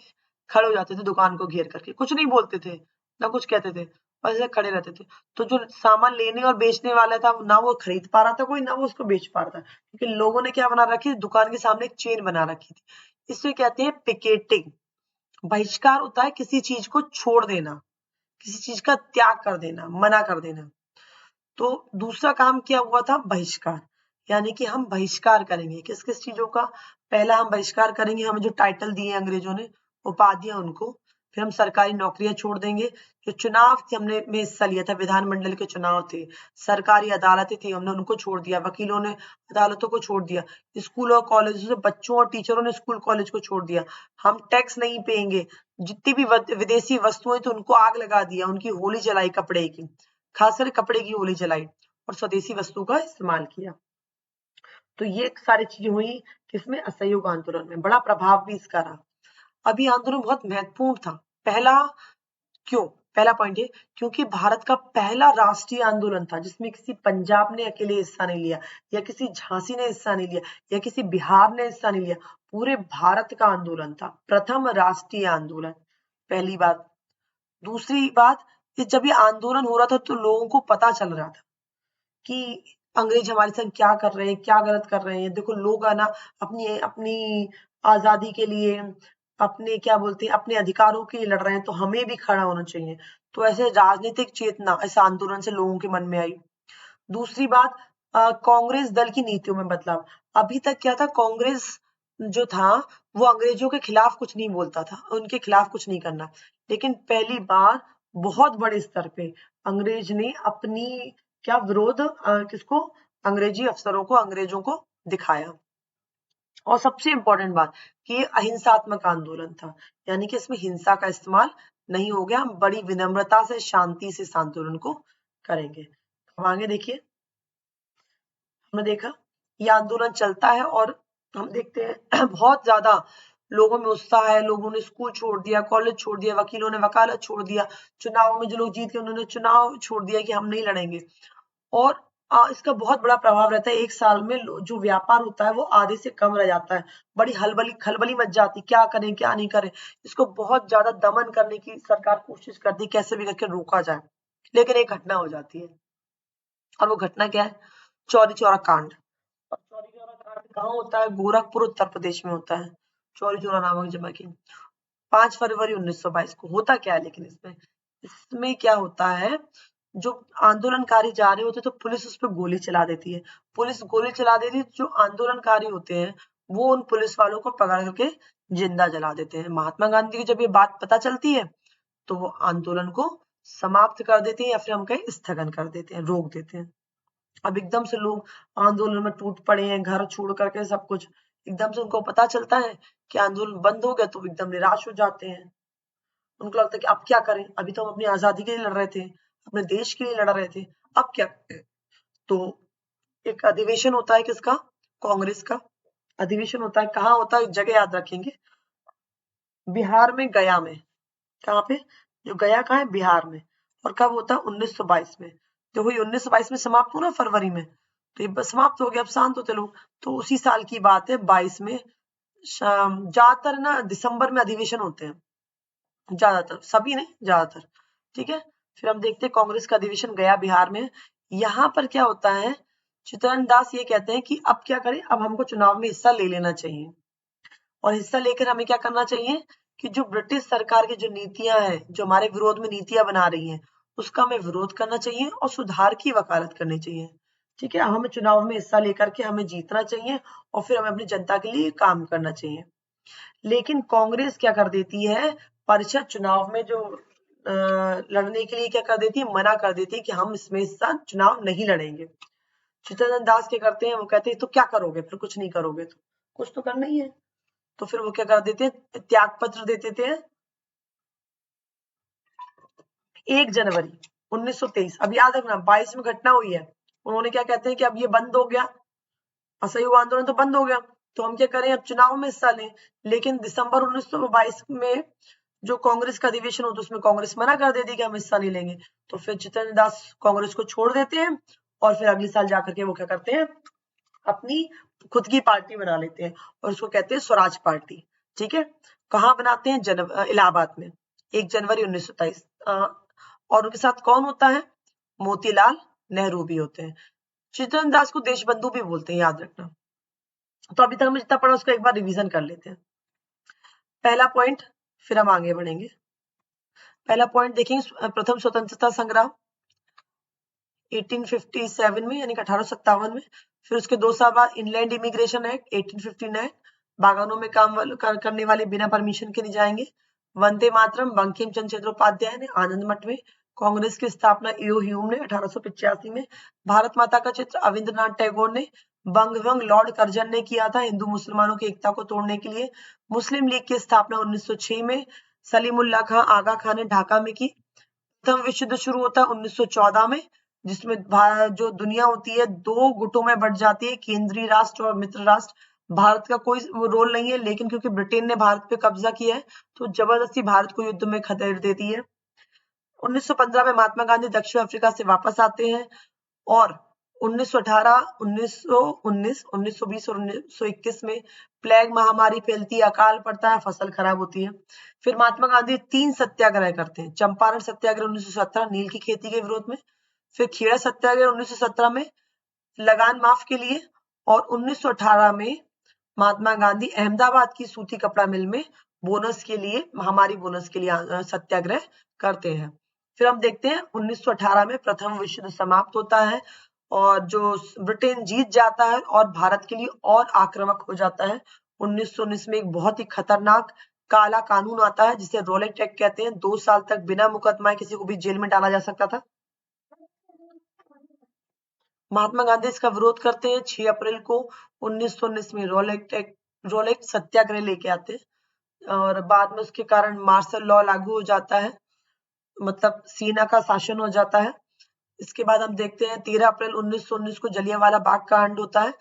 खड़े हो जाते थे दुकान को घेर करके, कुछ नहीं बोलते थे, ना कुछ कहते थे, बस ऐसे खड़े रहते थे। तो जो सामान लेने और बेचने वाला था, ना वो खरीद पा रहा था कोई, ना वो उसको बेच पा रहा था, क्योंकि लोगों ने क्या बना रखी, दुकान के सामने एक चेन बना रखी थी। इसे कहते हैं पिकेटिंग। बहिष्कार होता है किसी चीज को छोड़ देना, किसी चीज का त्याग कर देना, मना कर देना। तो दूसरा काम क्या हुआ था, बहिष्कार, यानी कि हम बहिष्कार करेंगे किस किस चीजों का। पहला हम बहिष्कार करेंगे, हमें जो टाइटल दिए अंग्रेजों ने, उपाधियां उनको। फिर हम सरकारी नौकरियां छोड़ देंगे। जो चुनाव थे हमने में हिस्सा लिया था, विधानमंडल के चुनाव थे, सरकारी अदालतें थी, हमने उनको छोड़ दिया, वकीलों ने अदालतों को छोड़ दिया, स्कूल और कॉलेजों से बच्चों और टीचरों ने स्कूल कॉलेज को छोड़ दिया। हम टैक्स नहीं पेंगे, जितनी भी विदेशी वस्तुएं तो उनको आग लगा दिया, उनकी होली जलाई कपड़े की, खासकर कपड़े की होली जलाई और स्वदेशी वस्तु का इस्तेमाल किया। तो ये सारी चीजें हुई किसमें, असहयोग आंदोलन में। बड़ा प्रभाव भी इसका रहा। अब ये आंदोलन बहुत महत्वपूर्ण था। पहला क्यों, पहला पॉइंट ये, क्योंकि भारत का पहला राष्ट्रीय आंदोलन था जिसमें किसी पंजाब ने अकेले हिस्सा नहीं लिया, या किसी झांसी ने हिस्सा नहीं लिया, या किसी बिहार ने हिस्सा नहीं लिया, पूरे भारत का आंदोलन था, प्रथम राष्ट्रीय आंदोलन, पहली बात। दूसरी बात, कि जब ये आंदोलन हो रहा था तो लोगों को पता चल रहा था कि अंग्रेज हमारे संग क्या कर रहे हैं, क्या गलत कर रहे हैं। देखो लोग है ना, अपनी अपनी आजादी के लिए, अपने क्या बोलते हैं, अपने अधिकारों के लिए लड़ रहे हैं, तो हमें भी खड़ा होना चाहिए। तो ऐसे राजनीतिक चेतना इस आंदोलन से लोगों के मन में आई। दूसरी बात, कांग्रेस दल की नीतियों में बदलाव। अभी तक क्या था, कांग्रेस जो था वो अंग्रेजों के खिलाफ कुछ नहीं बोलता था, उनके खिलाफ कुछ नहीं करना। लेकिन पहली बार बहुत बड़े स्तर पे अंग्रेज ने अपनी क्या विरोध, किसको, अंग्रेजी अफसरों को, अंग्रेजों को दिखाया। और सबसे इंपॉर्टेंट बात कि ये अहिंसात्मक आंदोलन था, यानी कि इसमें हिंसा का इस्तेमाल नहीं हो गया। हम बड़ी विनम्रता से, शांति से इस आंदोलन को करेंगे। अब आगे देखिए, हमने देखा ये आंदोलन चलता है और हम देखते हैं बहुत ज्यादा लोगों में उत्साह है, लोगों ने स्कूल छोड़ दिया, कॉलेज छोड़ दिया, वकीलों ने वकालत छोड़ दिया, चुनाव में जो लोग जीत गए उन्होंने चुनाव छोड़ दिया कि हम नहीं लड़ेंगे। और इसका बहुत बड़ा प्रभाव रहता है, एक साल में जो व्यापार होता है वो आधे से कम रह जाता है, बड़ी हलबली खलबली मच जाती, क्या करें क्या नहीं करें। इसको बहुत ज्यादा दमन करने की सरकार कोशिश करती, कैसे भी करके रोका जाए। लेकिन एक घटना हो जाती है, और वो घटना क्या है, चौरी चौरा कांड। और चौरी चौरा कांड कहाँ होता है, गोरखपुर उत्तर प्रदेश में होता है, चौरी चौरा नामक जगह की, 5 फरवरी 1922 को। होता क्या है लेकिन इसमें, इसमें क्या होता है, जो आंदोलनकारी जा रहे होते तो पुलिस उस पर गोली चला देती है। पुलिस गोली चला देती है, जो आंदोलनकारी होते हैं वो उन पुलिस वालों को पकड़ करके जिंदा जला देते हैं। महात्मा गांधी की जब ये बात पता चलती है तो वो आंदोलन को समाप्त कर देते हैं, या फिर हम कहें स्थगन कर देते हैं, रोक देते हैं। अब एकदम से लोग आंदोलन में टूट पड़े हैं, घर छोड़ करके सब कुछ। एकदम से उनको पता चलता है कि आंदोलन बंद हो गया तो एकदम निराश हो जाते हैं। उनको लगता है कि अब क्या करें, अभी तो हम अपनी आजादी के लिए लड़ रहे थे, अपने देश के लिए लड़ रहे थे, अब क्या करें। तो एक अधिवेशन होता है किसका, कांग्रेस का अधिवेशन होता है। कहाँ होता है, जगह याद रखेंगे, बिहार में, गया में। कहाँ पे, जो गया कहाँ है, बिहार में। और कब होता है, 1922 में। जब वही 1922 में समाप्त हुआ ना फरवरी में, तो ये समाप्त हो गया, अब शांत होते लोग। तो उसी साल की बात है, 22 में। ज्यादातर ना दिसंबर में अधिवेशन होते हैं, ज्यादातर, सभी नहीं, ज्यादातर। ठीक है, फिर हम देखते हैं कांग्रेस का अधिवेशन गया बिहार में। यहाँ पर क्या होता है, चित्तरंजन दास ये कहते हैं कि अब क्या करें, अब हमको चुनाव में हिस्सा ले लेना चाहिए। और हिस्सा लेकर हमें क्या करना चाहिए, कि जो ब्रिटिश सरकार की जो नीतियां हैं, जो हमारे विरोध में नीतियां बना रही हैं, उसका हमें विरोध करना चाहिए और सुधार की वकालत करनी चाहिए। ठीक है, हमें चुनाव में हिस्सा लेकर के हमें जीतना चाहिए, और फिर हमें अपनी जनता के लिए काम करना चाहिए। लेकिन कांग्रेस क्या कर देती है, परिषद चुनाव में जो लड़ने के लिए क्या कर देती है, मना कर देती है कि हम इसमें हिस्सा चुनाव नहीं लड़ेंगे। चित्तरंजन दास क्या करते हैं, वो कहते हैं तो क्या करोगे, फिर कुछ नहीं करोगे तो कुछ तो करना ही है। तो फिर वो क्या कर देते हैं, त्याग पत्र दे देते हैं। 1 जनवरी 1923, अब याद रखना 22 में घटना हुई है। उन्होंने क्या कहते हैं कि अब ये बंद हो गया, असहयोग आंदोलन तो बंद हो गया, तो हम क्या करें, अब चुनाव में हिस्सा लें। लेकिन दिसंबर 1922 में जो कांग्रेस का अधिवेशन होता है उसमें कांग्रेस मना कर देती है कि हम हिस्सा नहीं लेंगे। तो फिर चित्तरंजन दास कांग्रेस को छोड़ देते हैं, और फिर अगले साल जाकर के वो क्या करते हैं, अपनी खुद की पार्टी बना लेते हैं, और उसको कहते हैं स्वराज पार्टी। ठीक है, कहाँ बनाते हैं, इलाहाबाद में, 1 जनवरी 1927। और उनके साथ कौन होता है, मोतीलाल नेहरू भी होते हैं। चित्तरंजन दास को देशबंधु भी बोलते हैं, याद रखना। तो अभी तक हमने जितना पढ़ा उसको एक बार रिवीजन कर लेते हैं। पहला पॉइंट, फिर हम आगे बढ़ेंगे। पहला पॉइंट देखेंगे, प्रथम स्वतंत्रता संग्राम। 1857 में यानी कि 1857 में। फिर उसके 2 साल बाद इनलैंड इमिग्रेशन एक्ट 1859, बागानों में काम करने वाले बिना परमिशन के नहीं जाएंगे। वंदे मातरम बंकिम चंद्र चट्टोपाध्याय ने आनंद मठ में। कांग्रेस की स्थापना ईओ ह्यूम ने 1885 में। भारत माता का चित्र रविंद्रनाथ टैगोर ने। बंगभंग लॉर्ड कर्जन ने किया था हिंदू मुसलमानों की एकता को तोड़ने के लिए। मुस्लिम लीग की स्थापना 1906 में सलीमुल्लाह खां आगा खां ने ढाका में की। प्रथम विश्व युद्ध शुरू होता है 1914 में, जिसमें जो दुनिया होती है 2 गुटों में बढ़ जाती है, केंद्रीय राष्ट्र और मित्र राष्ट्र। भारत का कोई रोल नहीं है, लेकिन क्योंकि ब्रिटेन ने भारत पे कब्जा किया है तो जबरदस्ती भारत को युद्ध में खदेड़ देती है। 1915 में महात्मा गांधी दक्षिण अफ्रीका से वापस आते हैं और 1918, 1919, 1920 और 1921 में प्लेग महामारी फैलती है, अकाल पड़ता है, फसल खराब होती है। फिर महात्मा गांधी 3 सत्याग्रह करते हैं। चंपारण सत्याग्रह 1917 नील की खेती के विरोध में। फिर खेड़ा सत्याग्रह 1917 में लगान माफ के लिए। और 1918 में महात्मा गांधी अहमदाबाद की सूती कपड़ा मिल में बोनस के लिए, महामारी बोनस के लिए सत्याग्रह करते हैं। फिर हम देखते हैं 1918 में प्रथम विश्व युद्ध समाप्त होता है और जो ब्रिटेन जीत जाता है और भारत के लिए और आक्रामक हो जाता है। 1919 में एक बहुत ही खतरनाक काला कानून आता है जिसे रोलेट एक्ट कहते हैं। 2 साल तक बिना मुकदमा किसी को भी जेल में डाला जा सकता था। महात्मा गांधी इसका विरोध करते हैं। 6 अप्रैल को 1919 में रोलेट सत्याग्रह लेके आते हैं और बाद में उसके कारण मार्शल लॉ लागू हो जाता है, मतलब सेना का शासन हो जाता है। इसके बाद हम देखते हैं 13 अप्रैल 1919 को जलियांवाला बाग कांड होता है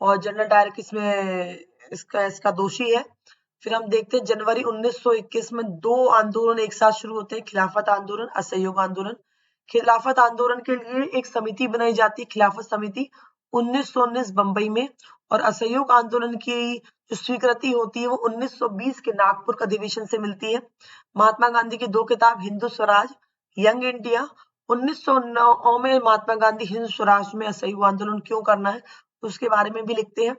और जनरल डायर इसमें इसका दोषी है। फिर हम देखते हैं जनवरी 1921 में 2 आंदोलन एक साथ शुरू होते हैं, खिलाफत आंदोलन, असहयोग आंदोलन। खिलाफत आंदोलन के लिए एक समिति बनाई जाती है, खिलाफत समिति, 1919 बंबई में। और असहयोग आंदोलन की जो स्वीकृति होती है वो 1920 के नागपुर अधिवेशन से मिलती है। महात्मा गांधी की 2 किताब, हिंदू स्वराज, यंग इंडिया। 1909 में महात्मा गांधी हिंदू स्वराज में असहयोग आंदोलन क्यों करना है उसके बारे में भी लिखते हैं।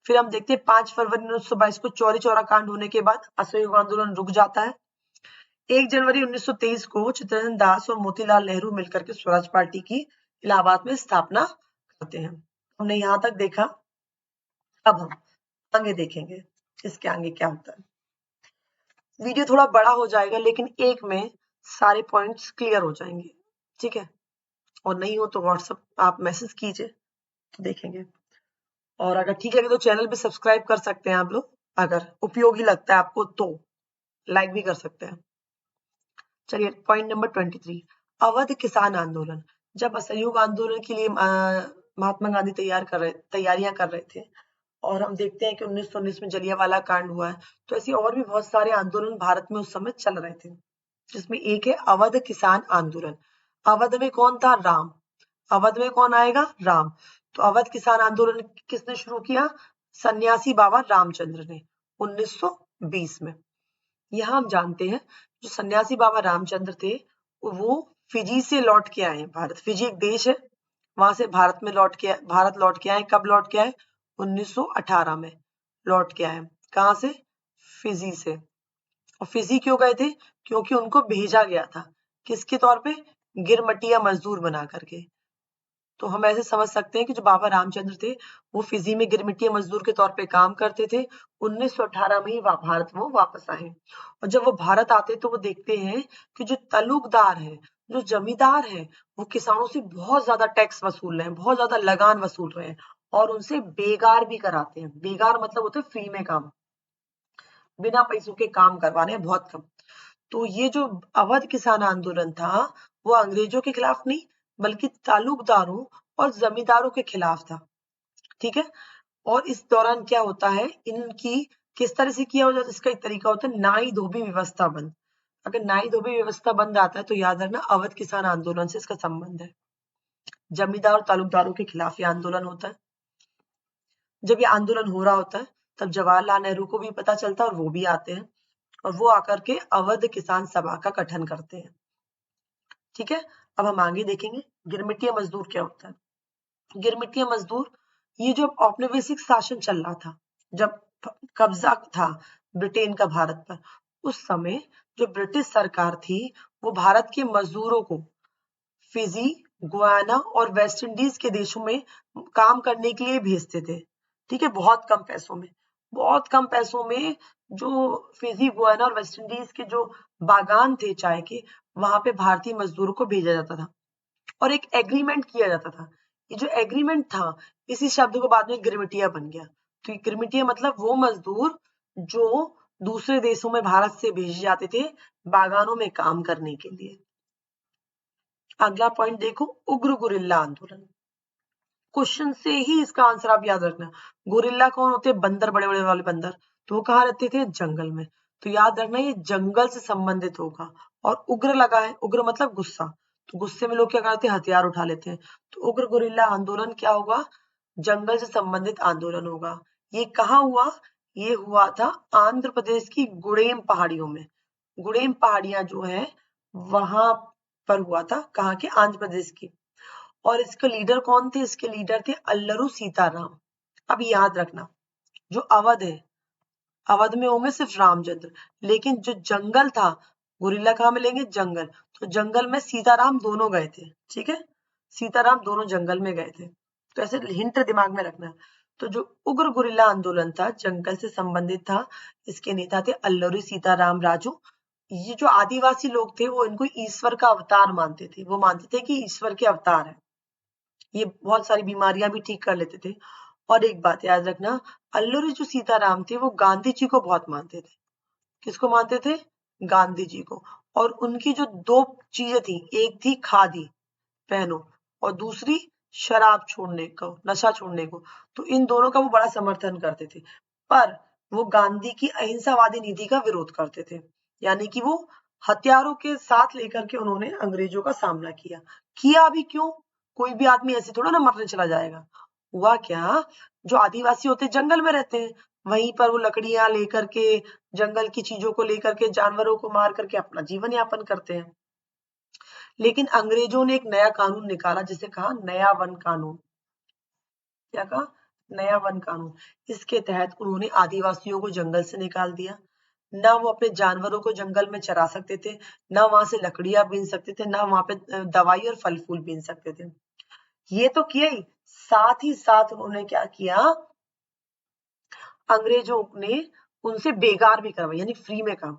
फिर हम देखते हैं 5 फरवरी 1922 को चौरी चौरा कांड होने के बाद असहयोग आंदोलन रुक जाता है। 1 जनवरी 1923 को चित्तरंजन दास और मोतीलाल नेहरू मिलकर के स्वराज पार्टी की इलाहाबाद में स्थापना करते हैं। हमने यहाँ तक देखा। अब हम आगे देखेंगे इसके आगे क्या होता है। वीडियो थोड़ा बड़ा हो जाएगा लेकिन एक में सारे पॉइंट्स क्लियर हो जाएंगे, ठीक है। और नहीं हो तो व्हाट्सएप आप मैसेज कीजिए तो देखेंगे। और अगर ठीक लगे तो चैनल पे सब्सक्राइब कर सकते हैं आप लोग, अगर उपयोगी लगता है आपको तो लाइक भी कर सकते हैं। चलिए पॉइंट नंबर 23, अवध किसान आंदोलन। जब असहयोग आंदोलन के लिए महात्मा गांधी तैयारियां कर रहे थे और हम देखते हैं कि 1919 में जलियांवाला कांड हुआ है, तो ऐसे और भी बहुत सारे आंदोलन भारत में उस समय चल रहे थे, जिसमें एक है अवध किसान आंदोलन। अवध में कौन था? राम। अवध में कौन आएगा? राम। तो अवध किसान आंदोलन किसने शुरू किया? सन्यासी बाबा रामचंद्र ने 1920 में। यहां हम जानते हैं जो सन्यासी बाबा रामचंद्र थे वो फिजी से लौट के आए हैं। भारत, फिजी एक देश है, वहां से भारत लौट के आए। कब लौट के आए? 1918 में लौट के आए। कहां से? फिजी से। और फिजी क्यों गए थे? क्योंकि उनको भेजा गया था, किसके तौर पे? गिरमटिया मजदूर बना करके। तो हम ऐसे समझ सकते हैं कि जो बाबा रामचंद्र थे वो फिजी में गिरमिटिया मजदूर के तौर पे काम करते थे। 1918 में ही भारत वो वापस आए और जब वो भारत आते तो वो देखते हैं कि जो तलुकदार है, जो जमींदार है, वो किसानों से बहुत ज्यादा टैक्स वसूल रहे हैं, बहुत ज्यादा लगान वसूल रहे हैं और उनसे बेगार भी कराते हैं। बेगार मतलब होते फ्री में काम, बिना पैसों के काम करवा रहे हैं, बहुत कम। तो ये जो अवध किसान आंदोलन था वो अंग्रेजों के खिलाफ नहीं बल्कि तालुकदारों और जमींदारों के खिलाफ था, ठीक है। और इस दौरान क्या होता है, इनकी किस तरह से किया होता है, इसका एक तरीका होता है नाई धोबी व्यवस्था बंद। अगर नाई धोबी व्यवस्था बंद आता है तो याद रखना अवध किसान आंदोलन से इसका संबंध है। जमींदार और तालुकदारों के खिलाफ ये आंदोलन होता है। जब ये आंदोलन हो रहा होता है तब जवाहरलाल नेहरू को भी पता चलता है और वो भी आते हैं और वो आकर के अवध किसान सभा का गठन करते हैं, ठीक है। अब हम आगे देखेंगे गिरमिटिया मजदूर क्या होता है। गिरमिटिया मजदूर, ये जो औपनिवेशिक शासन चल रहा था, जब कब्जा था ब्रिटेन का भारत पर, उस समय जो ब्रिटिश सरकार थी वो भारत के मजदूरों को फिजी गुयाना और वेस्ट इंडीज के देशों में काम करने के लिए भेजते थे, ठीक है, बहुत कम पैसों में, बहुत कम पैसों में। जो फिजी, गुयाना और वेस्ट इंडीज के जो बागान थे चाय के, वहां पे भारतीय मजदूरों को भेजा जाता था और एक एग्रीमेंट किया जाता था। ये जो एग्रीमेंट था, इसी शब्द को बाद में गिरमिटिया बन गया। तो ये गिरमिटिया मतलब वो मजदूर जो दूसरे देशों में भारत से भेजे जाते थे बागानों में काम करने के लिए। अगला पॉइंट देखो, उग्र गुरिल्ला आंदोलन। क्वेश्चन से ही इसका आंसर आप याद रखना। गुरिल्ला कौन होते हैं? बंदर, बड़े बड़े वाले बंदर। तो वो कहाँ रहते थे? जंगल में। तो याद रखना ये जंगल से संबंधित होगा। और उग्र लगा है, उग्र मतलब गुस्सा। तो गुस्से में लोग क्या करते हैं? हथियार उठा लेते हैं। तो उग्र गुरिल्ला आंदोलन क्या होगा? जंगल से संबंधित आंदोलन होगा। ये कहाँ हुआ? ये हुआ था आंध्र प्रदेश की गुड़ेम पहाड़ियों में। गुड़ेम पहाड़ियां जो है वहां पर हुआ था। कहाँ के? आंध्र प्रदेश की। और इसके लीडर कौन थे? इसके लीडर थे अल्लरू सीताराम। अब याद रखना, जो अवध है, अवध में होंगे सिर्फ रामचंद्र, लेकिन जो जंगल था, गुरिल्ला कहाँ मिलेंगे? जंगल। तो जंगल में सीताराम दोनों गए थे, ठीक है, सीताराम दोनों जंगल में गए थे। तो ऐसे हिंट दिमाग में रखना। तो जो उग्र गुरिल्ला आंदोलन था, जंगल से संबंधित था। इसके नेता थे अल्लूरी सीताराम राजू। ये जो आदिवासी लोग थे वो इनको ईश्वर का अवतार मानते थे। वो मानते थे कि ईश्वर के अवतार है। ये बहुत सारी बीमारियां भी ठीक कर लेते थे। और एक बात याद रखना, अल्लूरी जो सीताराम थे वो गांधी जी को बहुत मानते थे। किसको मानते थे? गांधी जी को। और उनकी जो दो चीजें थी, एक थी खादी पहनो और दूसरी शराब छोड़ने को, नशा छोड़ने को। तो इन दोनों का वो बड़ा समर्थन करते थे। पर वो गांधी की अहिंसावादी नीति का विरोध करते थे। यानी कि वो हथियारों के साथ लेकर के उन्होंने अंग्रेजों का सामना किया। किया भी क्यों? कोई भी आदमी ऐसे थोड़ा ना मरने चला जाएगा। हुआ क्या, जो आदिवासी होते जंगल में रहते हैं, वहीं पर वो लकड़ियां लेकर के, जंगल की चीजों को लेकर के, जानवरों को मार करके अपना जीवन यापन करते हैं। लेकिन अंग्रेजों ने एक नया कानून निकाला जिसे कहा नया वन कानून। क्या कहा? नया वन कानून। इसके तहत उन्होंने आदिवासियों को जंगल से निकाल दिया। ना वो अपने जानवरों को जंगल में चरा सकते थे, ना वहां से लकड़ियां बीन सकते थे, ना वहां पे दवाई और फल फूल बीन सकते थे। ये तो किया ही साथ उन्होंने क्या किया, अंग्रेजों ने उनसे बेगार भी करवाया, यानी फ्री में काम।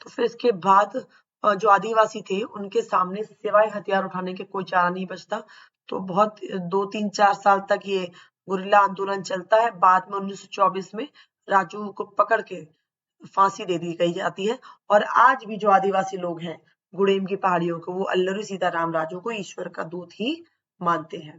तो फिर इसके बाद जो आदिवासी थे उनके सामने सिवाय हथियार उठाने के कोई चारा नहीं बचता। तो बहुत 2-3-4 साल तक ये गुरिल्ला आंदोलन चलता है। बाद में 1924 में राजू को पकड़ के फांसी दे दी गई जाती है। और आज भी जो आदिवासी लोग हैं गुड़ेम की पहाड़ियों को, वो अल्लूरी सीताराम राजू को ईश्वर का दूत ही मानते हैं।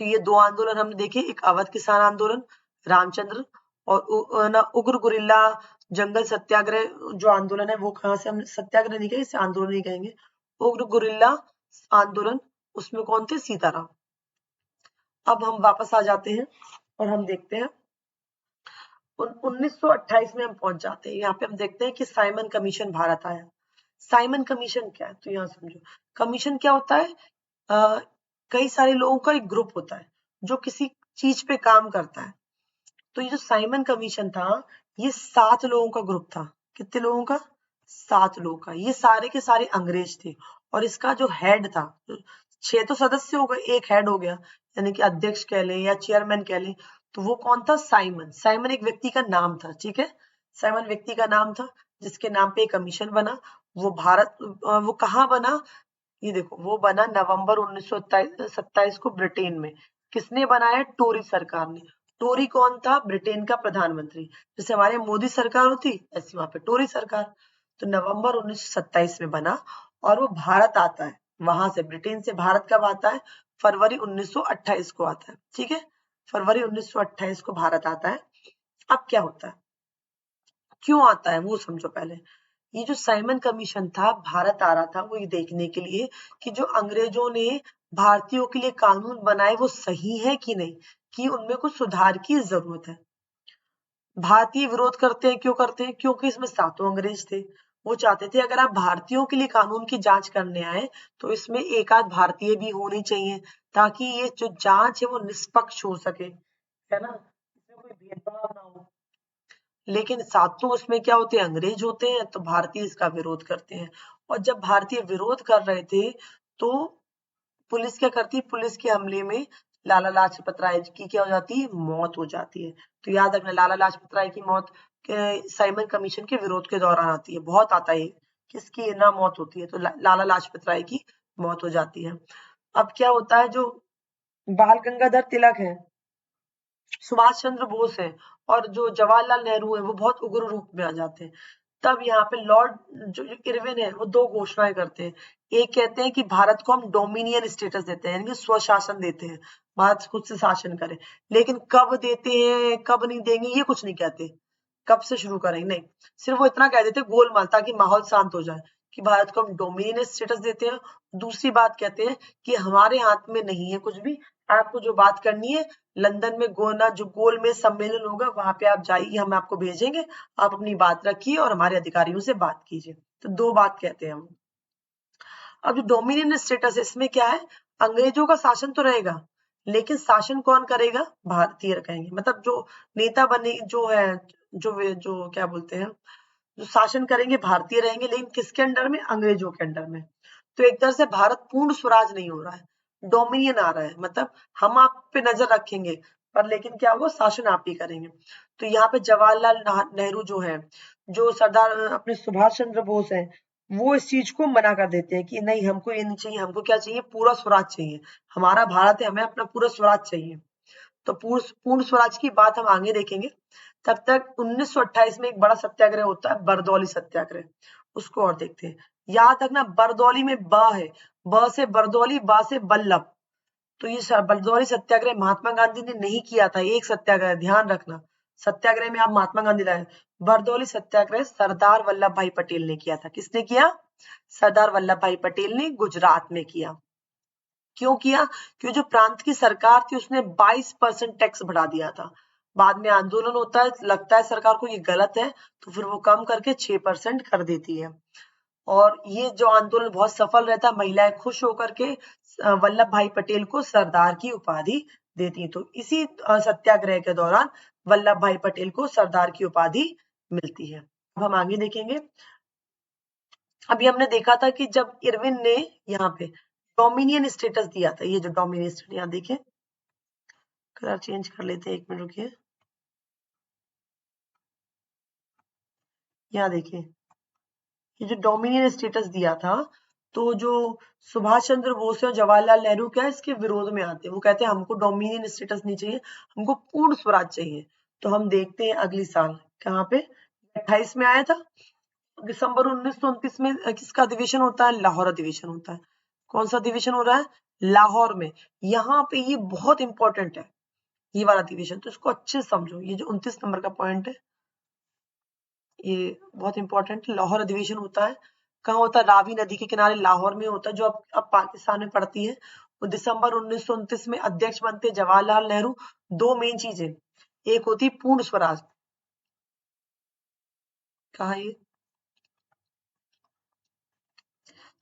तो ये दो आंदोलन हमने देखे, एक अवध किसान आंदोलन रामचंद्र, और ना उग्र गुरिल्ला जंगल सत्याग्रह जो आंदोलन है, वो कहाँ से, हम सत्याग्रह नहीं कहेंगे, इसे आंदोलन नहीं कहेंगे, उग्र गुरिल्ला आंदोलन, उसमें कौन थे? सीताराम। अब हम वापस आ जाते हैं और हम देखते हैं 1928 में हम पहुंच जाते हैं। यहाँ पे हम देखते हैं कि साइमन कमीशन भारत आया। साइमन कमीशन क्या है? तो यहाँ समझो, कमीशन क्या होता है? अ, कई सारे लोगों का एक ग्रुप होता है जो किसी चीज पे काम करता है। तो ये जो साइमन कमीशन था, ये 7 लोगों का ग्रुप था। कितने लोगों का? 7 लोगों का। ये सारे के सारे अंग्रेज थे। और इसका जो हेड था, 6 तो सदस्य हो गए, एक हेड हो गया, यानी कि अध्यक्ष कह लें या चेयरमैन कह लें। तो वो कौन था? साइमन। साइमन एक व्यक्ति का नाम था, ठीक है, साइमन व्यक्ति का नाम था जिसके नाम पे एक कमीशन बना। वो वो कहाँ बना? ये देखो, वो बना नवंबर 1927 को ब्रिटेन में। किसने बनाया? टोरी सरकार ने। टोरी कौन था? ब्रिटेन का प्रधानमंत्री। जैसे हमारे मोदी सरकार होती, ऐसी वहां पे टोरी सरकार। तो नवंबर 1927 में बना और वो भारत आता है। वहां से, ब्रिटेन से भारत कब आता है? फरवरी 1928 को आता है, ठीक है, फरवरी 1928 को भारत आता है। अब क्या होता है, क्यों आता है, वो समझो पहले। ये जो साइमन कमीशन था, भारत आ रहा था वो ये देखने के लिए कि जो अंग्रेजों ने भारतीयों के लिए कानून बनाए वो सही है कि नहीं, कि उनमें कुछ सुधार की जरूरत है। भारतीय विरोध करते हैं, क्यों करते हैं? क्योंकि इसमें 7 अंग्रेज थे। वो चाहते थे अगर आप भारतीयों के लिए कानून की जांच करने आए तो इसमें एक आध भारतीय भी होनी चाहिए, ताकि ये जो जांच है वो निष्पक्ष हो सके, है ना, इसमें कोई भेदभाव ना हो। लेकिन सातों उसमें क्या होते हैं? अंग्रेज होते हैं। तो भारतीय इसका विरोध करते हैं। और जब भारतीय विरोध कर रहे थे तो पुलिस क्या करती है, पुलिस के हमले में लाला लाजपत राय की क्या हो जाती है, मौत हो जाती है। तो याद रखना, लाला लाजपत राय की मौत साइमन कमीशन के विरोध के दौरान आती है, बहुत आता है किसकी ना मौत होती है, तो लाला लाजपत राय की मौत हो जाती है। अब क्या होता है, जो बाल गंगाधर तिलक है, सुभाष चंद्र बोस है और जो जवाहरलाल नेहरू है, वो बहुत उग्र रूप में आ जाते हैं। तब यहाँ पे लॉर्ड जो इरविन है, वो दो घोषणाएं करते हैं। एक कहते हैं कि भारत को हम डोमिनियन स्टेटस देते हैं, यानी कि स्वशासन देते हैं, भारत खुद से शासन करे। लेकिन कब देते हैं, कब नहीं देंगे, ये कुछ नहीं कहते, कब से शुरू करेंगे, नहीं, सिर्फ वो इतना कह देते हैं गोलमाल, ताकि माहौल शांत हो जाए कि भारत को हम डोमिनियन स्टेटस देते हैं। दूसरी बात कहते हैं कि हमारे हाथ में नहीं है कुछ भी, आपको जो बात करनी है लंदन में जो गोल में सम्मेलन होगा, वहां पे आप जाइए, हम आपको भेजेंगे, आप अपनी बात रखिए और हमारे अधिकारियों से बात कीजिए। तो दो बात कहते हैं हम। अब जो डोमिनियन स्टेटस है, इसमें क्या है, अंग्रेजों का शासन तो रहेगा, लेकिन शासन कौन करेगा, भारतीय करेंगे। मतलब जो नेता बने जो है, जो क्या बोलते हैं, जो शासन करेंगे भारतीय रहेंगे, लेकिन किसके अंडर में, अंग्रेजों के अंडर में। तो एक तरह से भारत पूर्ण स्वराज नहीं हो रहा है, डोमिनियन आ रहा है, मतलब हम आप पे नजर रखेंगे, पर लेकिन क्या होगा, शासन आप ही करेंगे। तो यहाँ पे जवाहरलाल नेहरू जो है, जो सरदार अपने सुभाष चंद्र बोस है, वो इस चीज को मना कर देते हैं कि नहीं, हमको ये नहीं चाहिए, हमको क्या चाहिए, पूरा स्वराज चाहिए, हमारा भारत है, हमें अपना पूरा स्वराज चाहिए। तो पूर्ण स्वराज की बात हम आगे देखेंगे। तब तक 1928 में एक बड़ा सत्याग्रह होता है, बरदौली सत्याग्रह, उसको और देखते हैं। याद रखना, बरदौली में ब है, ब से बरदौली, बा से बल्लभ। तो ये बरदौली सत्याग्रह महात्मा गांधी ने नहीं किया था, एक सत्याग्रह, ध्यान रखना, सत्याग्रह में आप महात्मा गांधी लाए। बरदौली सत्याग्रह सरदार वल्लभ भाई पटेल ने किया था। किसने किया, सरदार वल्लभ भाई पटेल ने गुजरात में किया। क्यों किया, क्योंकि जो प्रांत की सरकार थी उसने 22% टैक्स बढ़ा दिया था। बाद में आंदोलन होता है, लगता है सरकार को ये गलत है, तो फिर वो कम करके 6% कर देती है। और ये जो आंदोलन बहुत सफल रहता है, महिलाएं खुश होकर के वल्लभ भाई पटेल को सरदार की उपाधि देती है। तो इसी सत्याग्रह के दौरान वल्लभ भाई पटेल को सरदार की उपाधि मिलती है। अब हम आगे देखेंगे। अभी हमने देखा था कि जब इरविन ने यहाँ पे डोमिनियन स्टेटस दिया था, ये जो डोमिनियन स्टेटस, यहाँ देखिए, कलर चेंज कर लेते हैं, एक मिनट रुकिए, यहाँ देखिए, ये जो डोमिनियन स्टेटस दिया था, तो जो सुभाष चंद्र बोस और जवाहरलाल नेहरू क्या है, इसके विरोध में आते हैं। वो कहते हैं हमको डोमिनियन स्टेटस नहीं चाहिए, हमको पूर्ण स्वराज चाहिए। तो हम देखते हैं अगली साल कहाँ पे, 28 में आया था, दिसंबर 1929 में किसका अधिवेशन होता है, लाहौर अधिवेशन होता है। कौन सा अधिवेशन हो रहा है, लाहौर में। यहाँ पे ये बहुत इंपॉर्टेंट है, ये वाला अधिवेशन, तो इसको अच्छे से समझो। ये जो 29 नंबर का पॉइंट है, ये बहुत इंपॉर्टेंट, लाहौर अधिवेशन होता है। कहाँ होता है, रावी नदी के किनारे लाहौर में होता है, जो अब पाकिस्तान में पड़ती है। वो दिसंबर 1929 में अध्यक्ष बनते जवाहरलाल नेहरू। दो मेन चीजें, एक होती पूर्ण स्वराज, कहा ये,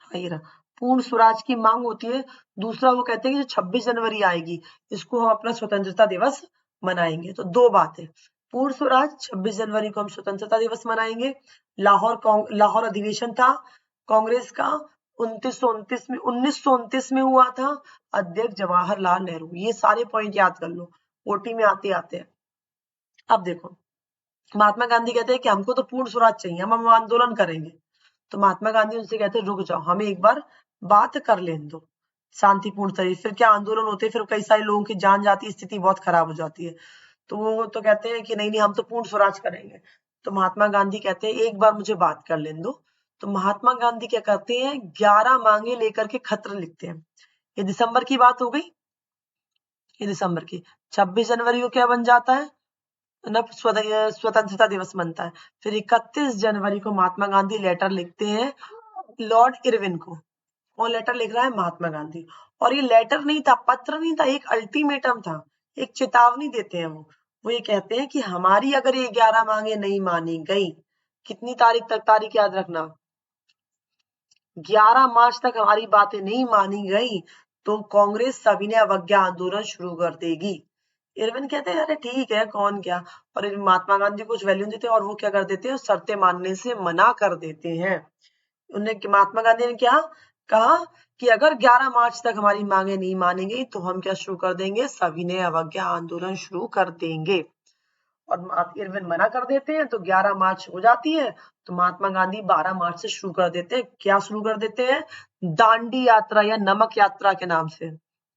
हाँ ये रहा, पूर्ण स्वराज की मांग होती है। दूसरा वो कहते हैं कि जो 26 जनवरी आएगी, इसको हम अपना स्वतंत्रता दिवस मनाएंगे। तो दो बातें, पूर्ण स्वराज, 26 जनवरी को हम स्वतंत्रता दिवस मनाएंगे। लाहौर अधिवेशन था कांग्रेस का 1929 में हुआ था, अध्यक्ष जवाहरलाल नेहरू। ये सारे पॉइंट याद कर लो, ओटी में आते आते हैं। अब देखो, महात्मा गांधी कहते हैं कि हमको तो पूर्ण स्वराज चाहिए, हम आंदोलन करेंगे। तो महात्मा गांधी उनसे कहते हैं रुक जाओ, हमें एक बार बात कर लेने दो शांतिपूर्ण तरीके। फिर क्या आंदोलन होते हैं, फिर कई सारे लोगों की जान जाती है, स्थिति बहुत खराब हो जाती है। तो वो तो कहते हैं कि नहीं नहीं, हम तो पूर्ण स्वराज करेंगे। तो महात्मा गांधी कहते हैं एक बार मुझे बात कर लेने दो। तो महात्मा गांधी क्या करते हैं, 11 मांगे लेकर के खत लिखते हैं। ये दिसंबर की बात हो गई, ये दिसंबर की। 26 जनवरी को क्या बन जाता है ना, स्वतंत्रता दिवस बनता है। फिर 31 जनवरी को महात्मा गांधी लेटर लिखते हैं लॉर्ड इरविन को। और लेटर लिख रहा है महात्मा गांधी, और ये लेटर नहीं था, पत्र नहीं था, एक अल्टीमेटम था, एक चेतावनी देते हैं वो ये कहते हैं कि हमारी अगर ये 11 मांगे नहीं मानी गई, कितनी तारीख तक, तारीख याद रखना, 11 मार्च तक हमारी बातें नहीं मानी गई, तो कांग्रेस सविनय अवज्ञा आंदोलन शुरू कर देगी। इरविन कहते हैं अरे ठीक है, कौन क्या, और महात्मा गांधी कुछ वैल्यू देते हैं, और वो क्या कर देते हैं, शर्तें मानने से मना कर देते हैं। उन्हें महात्मा गांधी ने क्या कहा कि अगर 11 मार्च तक हमारी मांगे नहीं मानेंगे तो हम क्या शुरू कर देंगे, सविनय अवज्ञा आंदोलन शुरू कर देंगे। और इरविन मना कर देते हैं तो 11 मार्च हो जाती है। तो महात्मा गांधी 12 मार्च से शुरू कर देते हैं। क्या शुरू कर देते हैं? दांडी यात्रा या नमक यात्रा के नाम से।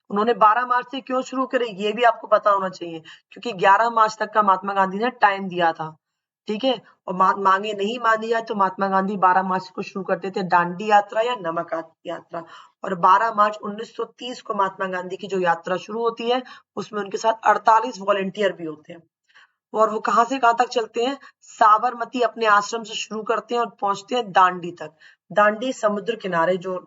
उन्होंने 12 मार्च से क्यों शुरू करी ये भी आपको पता होना चाहिए, क्योंकि 11 मार्च तक का महात्मा गांधी ने टाइम दिया था। ठीक है, और मांगे नहीं मानी जाए तो महात्मा गांधी 12 मार्च को शुरू करते थे दांडी यात्रा या नमक यात्रा। और 12 मार्च 1930 को महात्मा गांधी की जो यात्रा शुरू होती है उसमें उनके साथ 48 वॉलेंटियर भी होते हैं। और वो कहां से कहां तक चलते हैं? साबरमती अपने आश्रम से शुरू करते हैं और पहुंचते हैं दांडी तक। दांडी समुद्र किनारे जो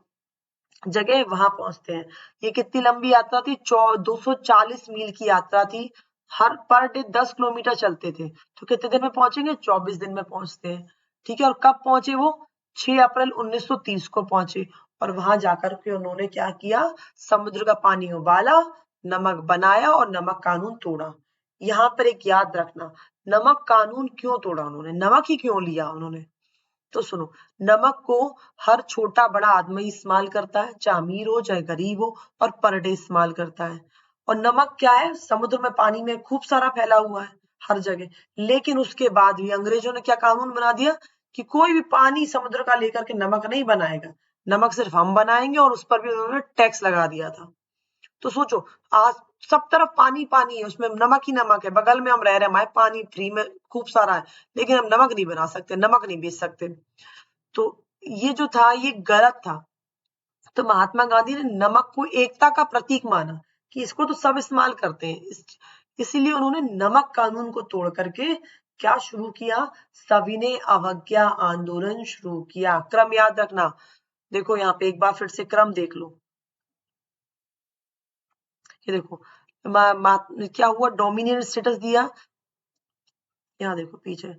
जगह है वहां पहुंचते हैं। ये कितनी लंबी यात्रा थी? 240 मील की यात्रा थी। हर पर डे 10 किलोमीटर चलते थे। तो कितने दिन में पहुंचेंगे? 24 दिन में पहुंचते हैं। ठीक है, और कब पहुंचे वो? 6 अप्रैल 1930 को पहुंचे। और वहां जाकर के उन्होंने क्या किया? समुद्र का पानी उबाला, नमक बनाया और नमक कानून तोड़ा। यहाँ पर एक याद रखना, नमक कानून क्यों तोड़ा उन्होंने? नमक ही क्यों लिया उन्होंने? तो सुनो, नमक को हर छोटा बड़ा आदमी इस्तेमाल करता है, चाहे अमीर हो चाहे गरीब हो, और पर डे इस्तेमाल करता है। और नमक क्या है? समुद्र में पानी में खूब सारा फैला हुआ है हर जगह। लेकिन उसके बाद भी अंग्रेजों ने क्या कानून बना दिया कि कोई भी पानी समुद्र का लेकर के नमक नहीं बनाएगा, नमक सिर्फ हम बनाएंगे। और उस पर भी उन्होंने टैक्स लगा दिया था। तो सोचो, आज सब तरफ पानी पानी है, उसमें नमक ही नमक है, बगल में हम रह रहे हैं, हमारे पानी फ्री में खूब सारा है, लेकिन हम नमक नहीं बना सकते, नमक नहीं बेच सकते। तो ये जो था ये गलत था। तो महात्मा गांधी ने नमक को एकता का प्रतीक माना कि इसको तो सब इस्तेमाल करते हैं, इसीलिए उन्होंने नमक कानून को तोड़ करके क्या शुरू किया? सविनय अवज्ञा आंदोलन शुरू किया। क्रम याद रखना। देखो यहाँ पे एक बार फिर से क्रम देख लो। ये देखो, क्या हुआ? डोमिनियन स्टेटस दिया। यहाँ देखो पीछे,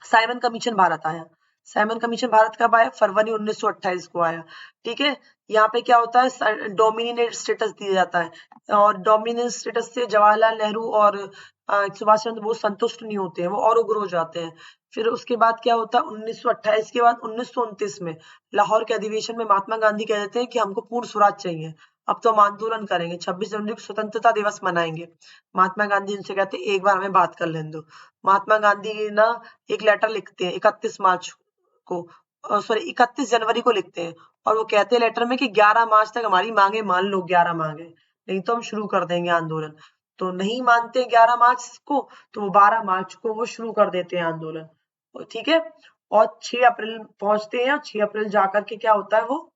साइमन कमीशन भारत आया। साइमन कमीशन भारत कब आया? फरवरी 1928 को आया। ठीक है, यहाँ पे क्या होता है? डोमिनियन स्टेटस दिया जाता है। और डोमिनियन स्टेटस से जवाहरलाल नेहरू और सुभाष चंद्र बोस संतुष्ट नहीं होते हैं, वो और उग्र हो जाते हैं। फिर उसके बाद क्या होता है? 1928 के बाद 1929 में लाहौर के अधिवेशन में महात्मा गांधी कह देते हैं कि हमको पूर्ण स्वराज चाहिए, अब तो हम आंदोलन करेंगे, 26 जनवरी को स्वतंत्रता दिवस मनाएंगे। महात्मा गांधी उनसे कहते हैं एक बार हमें बात कर लेने दो। महात्मा गांधी ना एक लेटर लिखते हैं 31 मार्च को, सॉरी 31 जनवरी को लिखते हैं। और वो कहते हैं लेटर में कि 11 मार्च तक हमारी मांगे मान लो, 11 मांगे, नहीं तो हम शुरू कर देंगे आंदोलन। तो नहीं मानते 11 मार्च को, तो वो 12 मार्च को वो शुरू कर देते हैं आंदोलन। ठीक है, और 6 अप्रैल पहुंचते हैं। 6 अप्रैल जाकर के क्या होता है? वो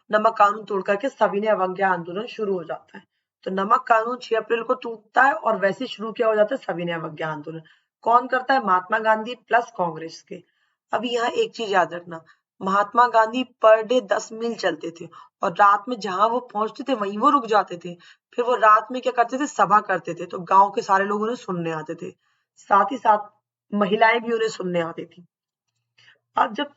नमक कानून तोड़ करके सविनय अवज्ञा आंदोलन शुरू हो जाता है। तो नमक कानून 6 अप्रैल को टूटता है और वैसे शुरू किया हो जाता है सविनय अवज्ञा आंदोलन। कौन करता है? महात्मा गांधी प्लस कांग्रेस के। अभी यहाँ एक चीज याद रखना, महात्मा गांधी पर डे 10 मील चलते थे और रात में जहां वो पहुंचते थे वहीं वो रुक जाते थे। फिर वो रात में क्या करते थे? सभा करते थे, तो गांव के सारे लोग उन्हें सुनने आते थे, साथ ही साथ महिलाएं भी उन्हें सुनने आती थी। अब जब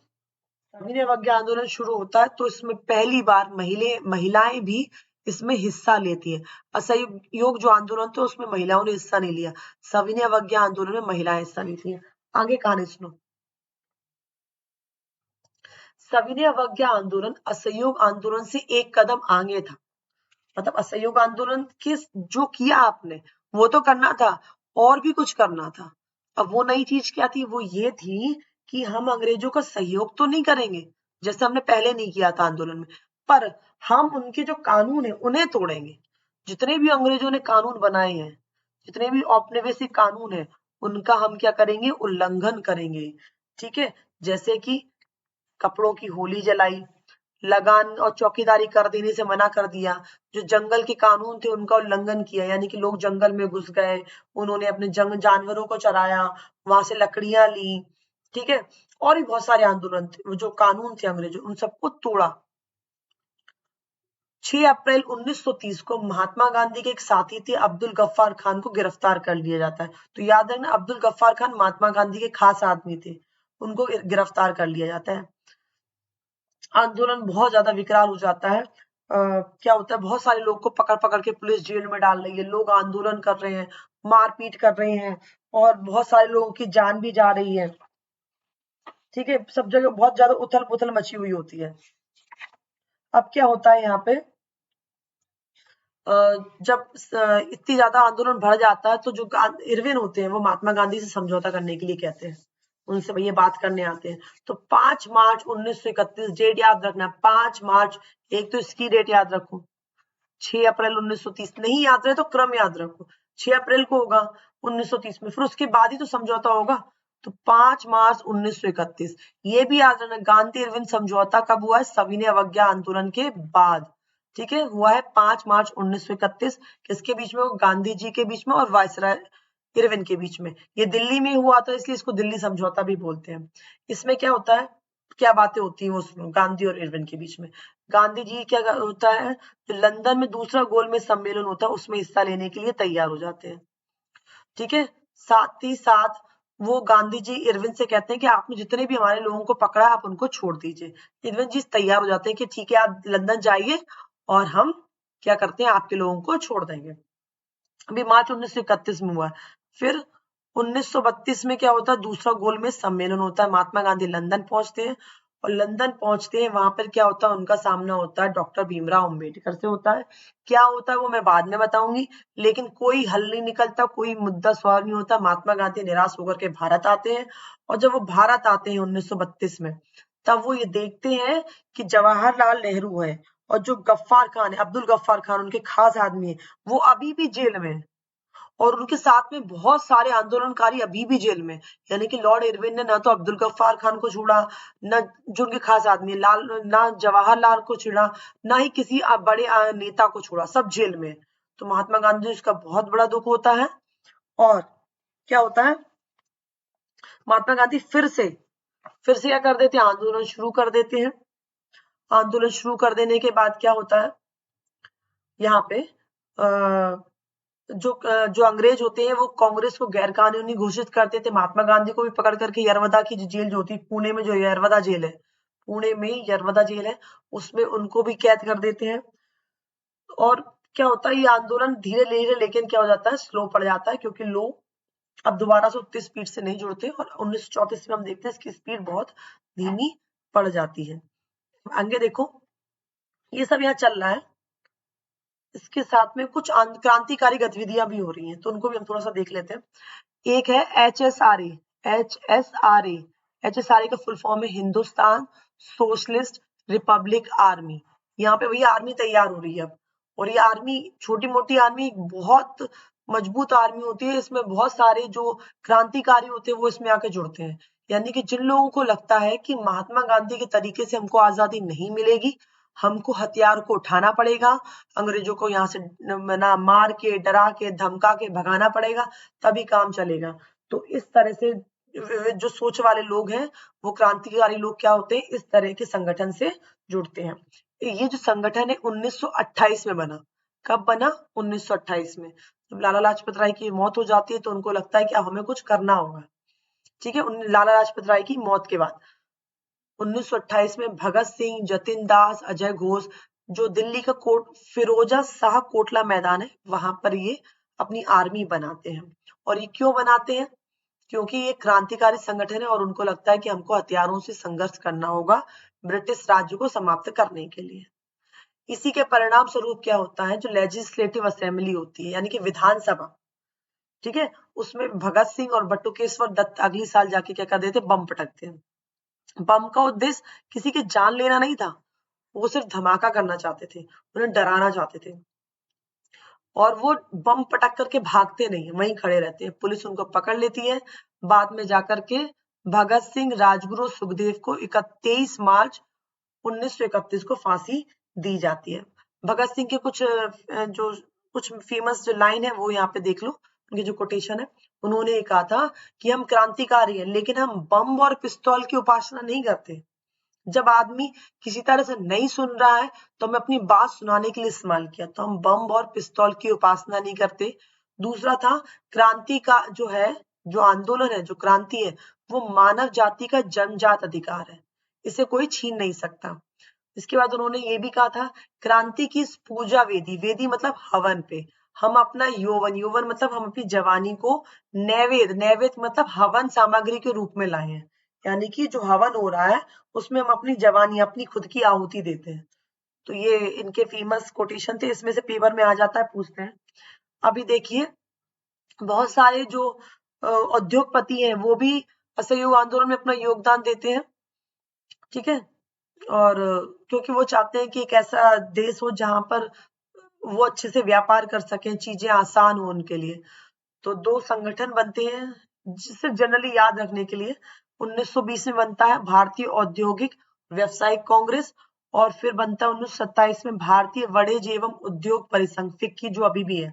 सविनय अवज्ञा आंदोलन शुरू होता है तो इसमें पहली बार महिलाएं भी इसमें हिस्सा लेती हैं। असहयोग जो आंदोलन था उसमें महिलाओं ने हिस्सा नहीं लिया, सविनय अवज्ञा आंदोलन में महिलाएं हिस्सा लेती हैं। आगे कहानी सुनो। सविनय अवज्ञा आंदोलन असहयोग आंदोलन से एक कदम आगे था। मतलब असहयोग आंदोलन के जो किया आपने वो तो करना था, और भी कुछ करना था। अब वो नई चीज क्या थी? वो ये थी कि हम अंग्रेजों का सहयोग तो नहीं करेंगे जैसे हमने पहले नहीं किया था आंदोलन में, पर हम उनके जो कानून है उन्हें तोड़ेंगे। जितने भी अंग्रेजों ने कानून बनाए हैं, जितने भी औपनिवेशिक कानून है, उनका हम क्या करेंगे? उल्लंघन करेंगे। ठीक है, जैसे कि कपड़ों की होली जलाई, लगान और चौकीदारी कर देने से मना कर दिया, जो जंगल के कानून थे उनका उल्लंघन किया, यानी कि लोग जंगल में घुस गए, उन्होंने अपने जानवरों को चराया, वहां से लकड़ियां ली। ठीक है, और भी बहुत सारे आंदोलन थे, जो कानून थे अंग्रेजों, उन सबको तोड़ा। 6 अप्रैल 1930 को महात्मा गांधी के एक साथी थे अब्दुल गफ्फार खान को गिरफ्तार कर लिया जाता है। तो याद रखना, अब्दुल गफ्फार खान महात्मा गांधी के खास आदमी थे, उनको गिरफ्तार कर लिया जाता है। आंदोलन बहुत ज्यादा विकराल हो जाता है। क्या होता है? बहुत सारे लोग को पकड़ पकड़ के पुलिस जेल में डाल रही है, लोग आंदोलन कर रहे हैं, मारपीट कर रहे हैं, और बहुत सारे लोगों की जान भी जा रही है। ठीक है, सब जगह बहुत ज्यादा उथल पुथल मची हुई होती है। अब क्या होता है यहाँ पे, जब इतनी ज्यादा आंदोलन बढ़ जाता है तो जो इरविन होते हैं वो महात्मा गांधी से समझौता करने के लिए कहते हैं, उनसे भैया बात करने आते हैं। तो 5 मार्च 1931 डेट याद रखना, 5 मार्च, एक तो इसकी डेट याद रखो, 6 अप्रैल 1930 नहीं याद रहे तो क्रम याद रखो, 6 अप्रैल को होगा 1930 में, फिर उसके बाद ही तो समझौता होगा। तो 5 मार्च 1931, ये भी याद रखना, गांधी इरविन समझौता कब हुआ है, सविनय अवज्ञा आंदोलन के बाद, ठीक है, हुआ है 5 मार्च 1931। किसके बीच में, वो गांधी जी के बीच में और वायसराय इरविन के बीच में। ये दिल्ली में हुआ था इसलिए इसको दिल्ली समझौता भी बोलते हैं। इसमें क्या होता है, क्या बातें होती हैं वो सुनो, गांधी और इरविन के बीच में। गांधी जी क्या होता है, जो लंदन में दूसरा गोलमेज सम्मेलन होता है उसमें हिस्सा लेने के लिए तैयार हो जाते हैं, ठीक है। साथ ही साथ वो गांधी जी इरविन से कहते हैं कि आपने जितने भी हमारे लोगों को पकड़ा आप उनको छोड़ दीजिए। इरविन जी तैयार हो जाते हैं कि ठीक है आप लंदन जाइए और हम क्या करते हैं आपके लोगों को छोड़ देंगे। अभी मार्च 1931 में हुआ। फिर 1932 में क्या होता है, दूसरा गोलमेज सम्मेलन होता है, महात्मा गांधी लंदन पहुंचते हैं और लंदन पहुंचते हैं वहां पर क्या होता है, उनका सामना होता है डॉक्टर भीमराव अंबेडकर से होता है। क्या होता है वो मैं बाद में बताऊंगी, लेकिन कोई हल नहीं निकलता, कोई मुद्दा सॉल्व नहीं होता। महात्मा गांधी निराश होकर के भारत आते हैं और जब वो भारत आते हैं 1932 में, तब वो ये देखते हैं कि जवाहरलाल नेहरू है और जो गफ्फार खान है, अब्दुल गफ्फार खान उनके खास आदमी है, वो अभी भी जेल में है और उनके साथ में बहुत सारे आंदोलनकारी अभी भी जेल में। यानी कि लॉर्ड इरविन ने ना तो अब्दुल गफ्फार खान को छोड़ा, न जो उनके खास आदमी लाल, ना जवाहरलाल को छोड़ा, ना ही किसी बड़े नेता को छोड़ा, सब जेल में। तो महात्मा गांधी इसका बहुत बड़ा दुख होता है। और क्या होता है, महात्मा गांधी फिर से क्या कर देते हैं, आंदोलन शुरू कर देते हैं। आंदोलन शुरू कर देने के बाद क्या होता है, यहाँ पे जो अंग्रेज होते हैं वो कांग्रेस को गैर कानूनी घोषित करते थे। महात्मा गांधी को भी पकड़ करके यरवदा की जेल जो होती है, पुणे में जो यरवदा जेल है, पुणे में यरवदा जेल है, उसमें उनको भी कैद कर देते हैं। और क्या होता है, ये आंदोलन धीरे धीरे लेकिन क्या हो जाता है, स्लो पड़ जाता है, क्योंकि लोग अब दोबारा से उतनी स्पीड से नहीं जुड़ते और 1934 में हम देखते हैं इसकी स्पीड बहुत धीमी पड़ जाती है। आगे देखो, ये सब यहाँ चल रहा है, इसके साथ में कुछ क्रांतिकारी गतिविधियां भी हो रही हैं, तो उनको भी हम थोड़ा सा देख लेते हैं। एक है HSRA। HSRA, HSRA का फुल फॉर्म है हिंदुस्तान सोशलिस्ट रिपब्लिक आर्मी। यहाँ पे भैया आर्मी तैयार हो रही है अब, और ये आर्मी छोटी मोटी आर्मी, बहुत मजबूत आर्मी होती है। इसमें बहुत सारे जो क्रांतिकारी होते हैं वो इसमें आके जुड़ते हैं। यानी कि जिन लोगों को लगता है कि महात्मा गांधी के तरीके से हमको आजादी नहीं मिलेगी, हमको हथियार को उठाना पड़ेगा, अंग्रेजों को यहाँ से ना मार के, डरा के, धमका के भगाना पड़ेगा, तभी काम चलेगा। तो इस तरह से जो सोच वाले लोग हैं, वो क्रांतिकारी लोग क्या होते हैं, इस तरह के संगठन से जुड़ते हैं। ये जो संगठन है 1928 में बना। कब बना, 1928 में। जब लाला लाजपत राय की मौत हो जाती है तो उनको लगता है कि अब हमें कुछ करना होगा, ठीक है। लाला लाजपत राय की मौत के बाद 1928 में भगत सिंह, जतिन दास, अजय घोष, जो दिल्ली का फिरोजा शाह कोटला मैदान है, वहां पर ये अपनी आर्मी बनाते हैं। और ये क्यों बनाते हैं, क्योंकि ये क्रांतिकारी संगठन है और उनको लगता है कि हमको हथियारों से संघर्ष करना होगा ब्रिटिश राज्य को समाप्त करने के लिए। इसी के परिणाम स्वरूप क्या होता है, जो लेजिस्लेटिव असेंबली होती है यानी कि विधानसभा, ठीक है, उसमें भगत सिंह और बटुकेश्वर दत्त अगली साल जाके क्या कर देते, बम पटकते हैं। बम का उद्देश्य किसी की जान लेना नहीं था, वो सिर्फ धमाका करना चाहते थे, उन्हें डराना चाहते थे। और वो बम पटक करके भागते नहीं, वहीं खड़े रहते हैं, पुलिस उनको पकड़ लेती है। बाद में जाकर के भगत सिंह, राजगुरु, सुखदेव को 23 मार्च 1931 को फांसी दी जाती है। भगत सिंह के कुछ फेमस जो लाइन है वो यहाँ पे देख लो, उनकी जो कोटेशन है, उन्होंने ये कहा था कि हम क्रांतिकारी हैं लेकिन हम बम और पिस्तौल की उपासना नहीं करते। जब आदमी किसी तरह से नहीं सुन रहा है तो हमें अपनी बात सुनाने के लिए इस्तेमाल किया, तो हम बम और पिस्तौल की उपासना नहीं करते। दूसरा था, क्रांति का जो है, जो आंदोलन है, जो क्रांति है, वो मानव जाति का जन्मजात अधिकार है, इसे कोई छीन नहीं सकता। इसके बाद उन्होंने ये भी कहा था, क्रांति की पूजा वेदी, वेदी मतलब हवन पे हम अपना यौवन, यौवन मतलब हम अपनी जवानी को नैवेद्य, नैवेद्य मतलब हवन सामग्री के रूप में लाए हैं। यानी कि जो हवन हो रहा है उसमें हम अपनी जवानी, अपनी खुद की आहुति देते हैं। तो ये इनके फेमस कोटेशन थे, इसमें से पेपर में आ जाता है, पूछते हैं। अभी देखिए बहुत सारे जो उद्योगपति हैं वो भी असहयोग आंदोलन में अपना योगदान देते हैं, ठीक है। और क्योंकि वो चाहते हैं कि एक ऐसा देश हो जहां पर वो अच्छे से व्यापार कर सकें, चीजें आसान हो उनके लिए। तो दो संगठन बनते हैं जिसे जनरली याद रखने के लिए। 1920 में बनता है भारतीय औद्योगिक व्यवसायिक कांग्रेस, और फिर बनता है 1927 में भारतीय वाणिज्य एवं उद्योग परिसंघ, फिक्की, जो अभी भी है।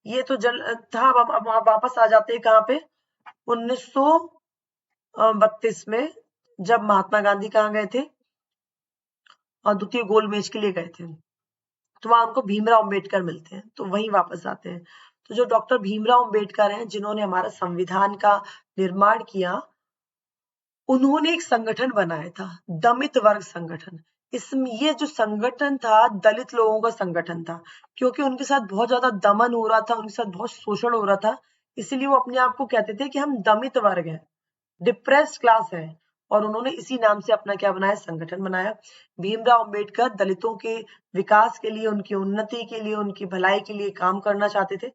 ये तो जल था। अब वापस आ जाते हैं कहाँ पे, 1932 में, जब महात्मा गांधी कहाँ गए थे, और द्वितीय गोलमेज के लिए गए थे, तो वहां हमको भीमराव अंबेडकर मिलते हैं, तो वहीं वापस आते हैं। तो जो डॉक्टर भीमराव अंबेडकर हैं, जिन्होंने हमारा संविधान का निर्माण किया, उन्होंने एक संगठन बनाया था, दलित वर्ग संगठन। इसमें ये जो संगठन था दलित लोगों का संगठन था, क्योंकि उनके साथ बहुत ज्यादा दमन हो रहा था, उनके साथ बहुत शोषण हो रहा था, इसलिए वो अपने आप को कहते थे कि हम दमित वर्ग हैं, डिप्रेस्ड क्लास है। और उन्होंने इसी नाम से अपना क्या बनाया, संगठन बनाया। भीमराव अंबेडकर दलितों के विकास के लिए, उनकी उन्नति के लिए, उनकी भलाई के लिए काम करना चाहते थे।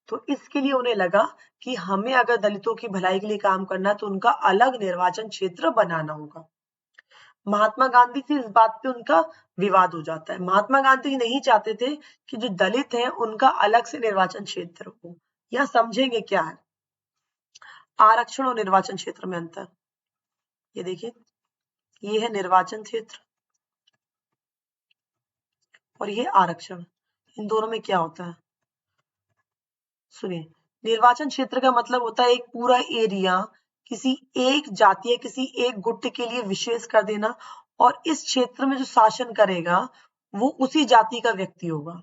तो इसके लिए उन्हें लगा कि हमें अगर दलितों की भलाई के लिए काम करना है तो उनका अलग निर्वाचन क्षेत्र बनाना होगा। महात्मा गांधी से इस बात पे उनका विवाद हो जाता है। महात्मा गांधी नहीं चाहते थे कि जो दलित हैं उनका अलग से निर्वाचन क्षेत्र हो। यह समझेंगे क्या है आरक्षण और निर्वाचन क्षेत्र में अंतर। ये देखिए, ये है निर्वाचन क्षेत्र और ये आरक्षण। इन दोनों में क्या होता है, सुनिए। निर्वाचन क्षेत्र का मतलब होता है एक पूरा एरिया किसी एक जाति या किसी एक गुट के लिए विशेष कर देना, और इस क्षेत्र में जो शासन करेगा वो उसी जाति का व्यक्ति होगा,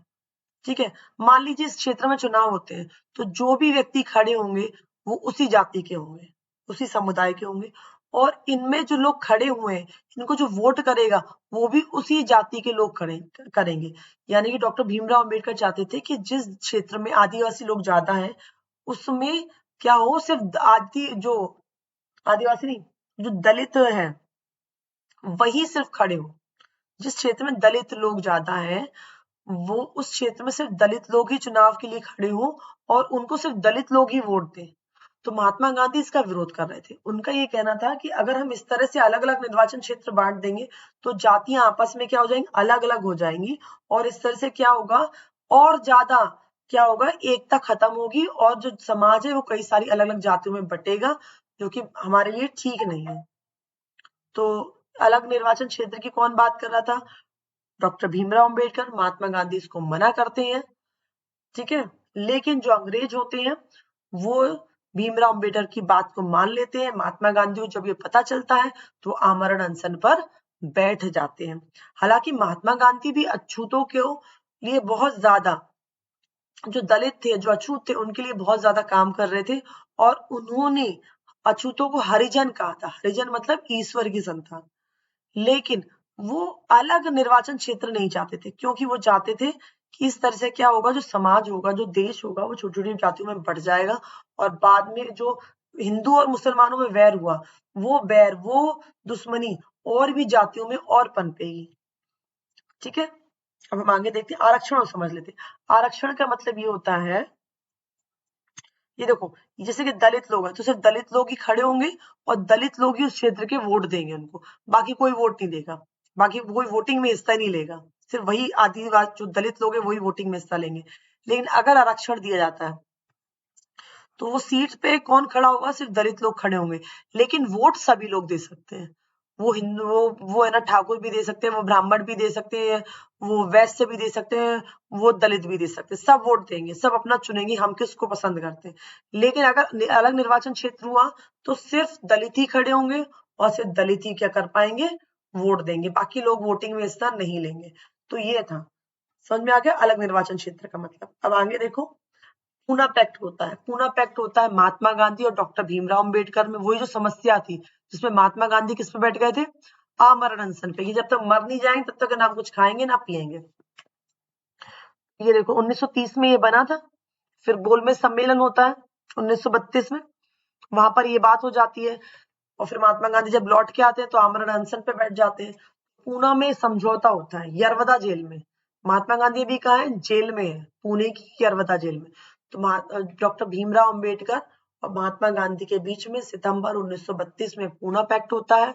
ठीक है। मान लीजिए इस क्षेत्र में चुनाव होते हैं, तो जो भी व्यक्ति खड़े होंगे वो उसी जाति के होंगे, उसी समुदाय के होंगे, और इनमें जो लोग खड़े हुए हैं, इनको जो वोट करेगा वो भी उसी जाति के लोग करेंगे। यानी कि डॉक्टर भीमराव अंबेडकर चाहते थे कि जिस क्षेत्र में आदिवासी लोग ज्यादा हैं उसमें क्या हो, सिर्फ आदिवासी नहीं, जो दलित है वही सिर्फ खड़े हो। जिस क्षेत्र में दलित लोग ज्यादा हैं वो उस क्षेत्र में सिर्फ दलित लोग ही चुनाव के लिए खड़े हो और उनको सिर्फ दलित लोग ही वोट दें। तो महात्मा गांधी इसका विरोध कर रहे थे। उनका ये कहना था कि अगर हम इस तरह से अलग अलग निर्वाचन क्षेत्र बांट देंगे तो जातियां आपस में क्या हो जाएंगी, अलग अलग हो जाएंगी, और इस तरह से क्या होगा, और ज्यादा क्या होगा, एकता खत्म होगी, और जो समाज है वो कई सारी अलग अलग जातियों में बटेगा, जो कि हमारे लिए ठीक नहीं है। तो अलग निर्वाचन क्षेत्र की कौन बात कर रहा था, डॉक्टर भीमराव अंबेडकर। महात्मा गांधी इसको मना करते हैं, ठीक है। लेकिन जो अंग्रेज होते हैं वो भीमराव अंबेडकर की बात को मान लेते हैं। महात्मा गांधी को जब ये पता चलता है तो आमरण अनशन पर बैठ जाते हैं। हालांकि महात्मा गांधी भी अछूतों के लिए बहुत ज्यादा, जो दलित थे, जो अछूत थे, उनके लिए बहुत ज्यादा काम कर रहे थे, और उन्होंने अछूतों को हरिजन कहा था। हरिजन मतलब ईश्वर की संतान। लेकिन वो अलग निर्वाचन क्षेत्र नहीं चाहते थे, क्योंकि वो चाहते थे कि इस तरह से क्या होगा, जो समाज होगा, जो देश होगा, वो छोटी छोटी जातियों में बढ़ जाएगा, और बाद में जो हिंदू और मुसलमानों में वैर हुआ, वो दुश्मनी और भी जातियों में और पनपेगी, ठीक है। अब हम आगे देखते हैं, आरक्षण और समझ लेते हैं। आरक्षण का मतलब ये होता है, ये देखो, जैसे कि दलित लोग हैं तो सिर्फ दलित लोग ही खड़े होंगे और दलित लोग ही उस क्षेत्र के वोट देंगे उनको, बाकी कोई वोट नहीं देगा, बाकी कोई वोटिंग में हिस्सा नहीं लेगा, सिर्फ वही आदिवासी जो दलित लोग हैं वही वोटिंग में हिस्सा लेंगे। लेकिन अगर आरक्षण दिया जाता है तो वो सीट पे कौन खड़ा होगा, सिर्फ दलित लोग खड़े होंगे, लेकिन वोट सभी लोग दे सकते हैं। वो हिंदू, वो है ना, ठाकुर भी दे सकते हैं, वो ब्राह्मण भी दे सकते हैं, वो वैश्य भी दे सकते हैं, वो दलित भी दे सकते हैं, सब वोट देंगे, सब अपना चुनेंगे हम किसको पसंद करते हैं। लेकिन अगर अलग निर्वाचन क्षेत्र हुआ तो सिर्फ दलित ही खड़े होंगे और सिर्फ दलित ही क्या कर पाएंगे, वोट देंगे, बाकी लोग वोटिंग में हिस्सा नहीं लेंगे। तो ये था, समझ में आ गया अलग निर्वाचन क्षेत्र का मतलब। अब आगे देखो, पूना पैक्ट होता है। पूना पैक्ट होता है महात्मा गांधी और डॉक्टर भीमराव अंबेडकर में। वही जो समस्या थी जिसमें महात्मा गांधी किस पे बैठ गए थे, आमरण अनशन पे। ये जब तक मर नहीं जाएंगे तब तक ना कुछ खाएंगे ना पिएंगे। ये देखो 1930 में ये बना था। फिर गोलमेज सम्मेलन होता है 1932 में, वहां पर ये बात हो जाती है, और फिर महात्मा गांधी जब लौट के आते हैं तो आमरण अनशन पे बैठ जाते हैं। पूना में समझौता होता है, यरवदा जेल में। महात्मा गांधी अभी कहाँ है? जेल में है, पुणे की यरवदा जेल में। तो डॉक्टर भीमराव अंबेडकर और महात्मा गांधी के बीच में सितंबर 1932 में पूना पैक्ट होता है।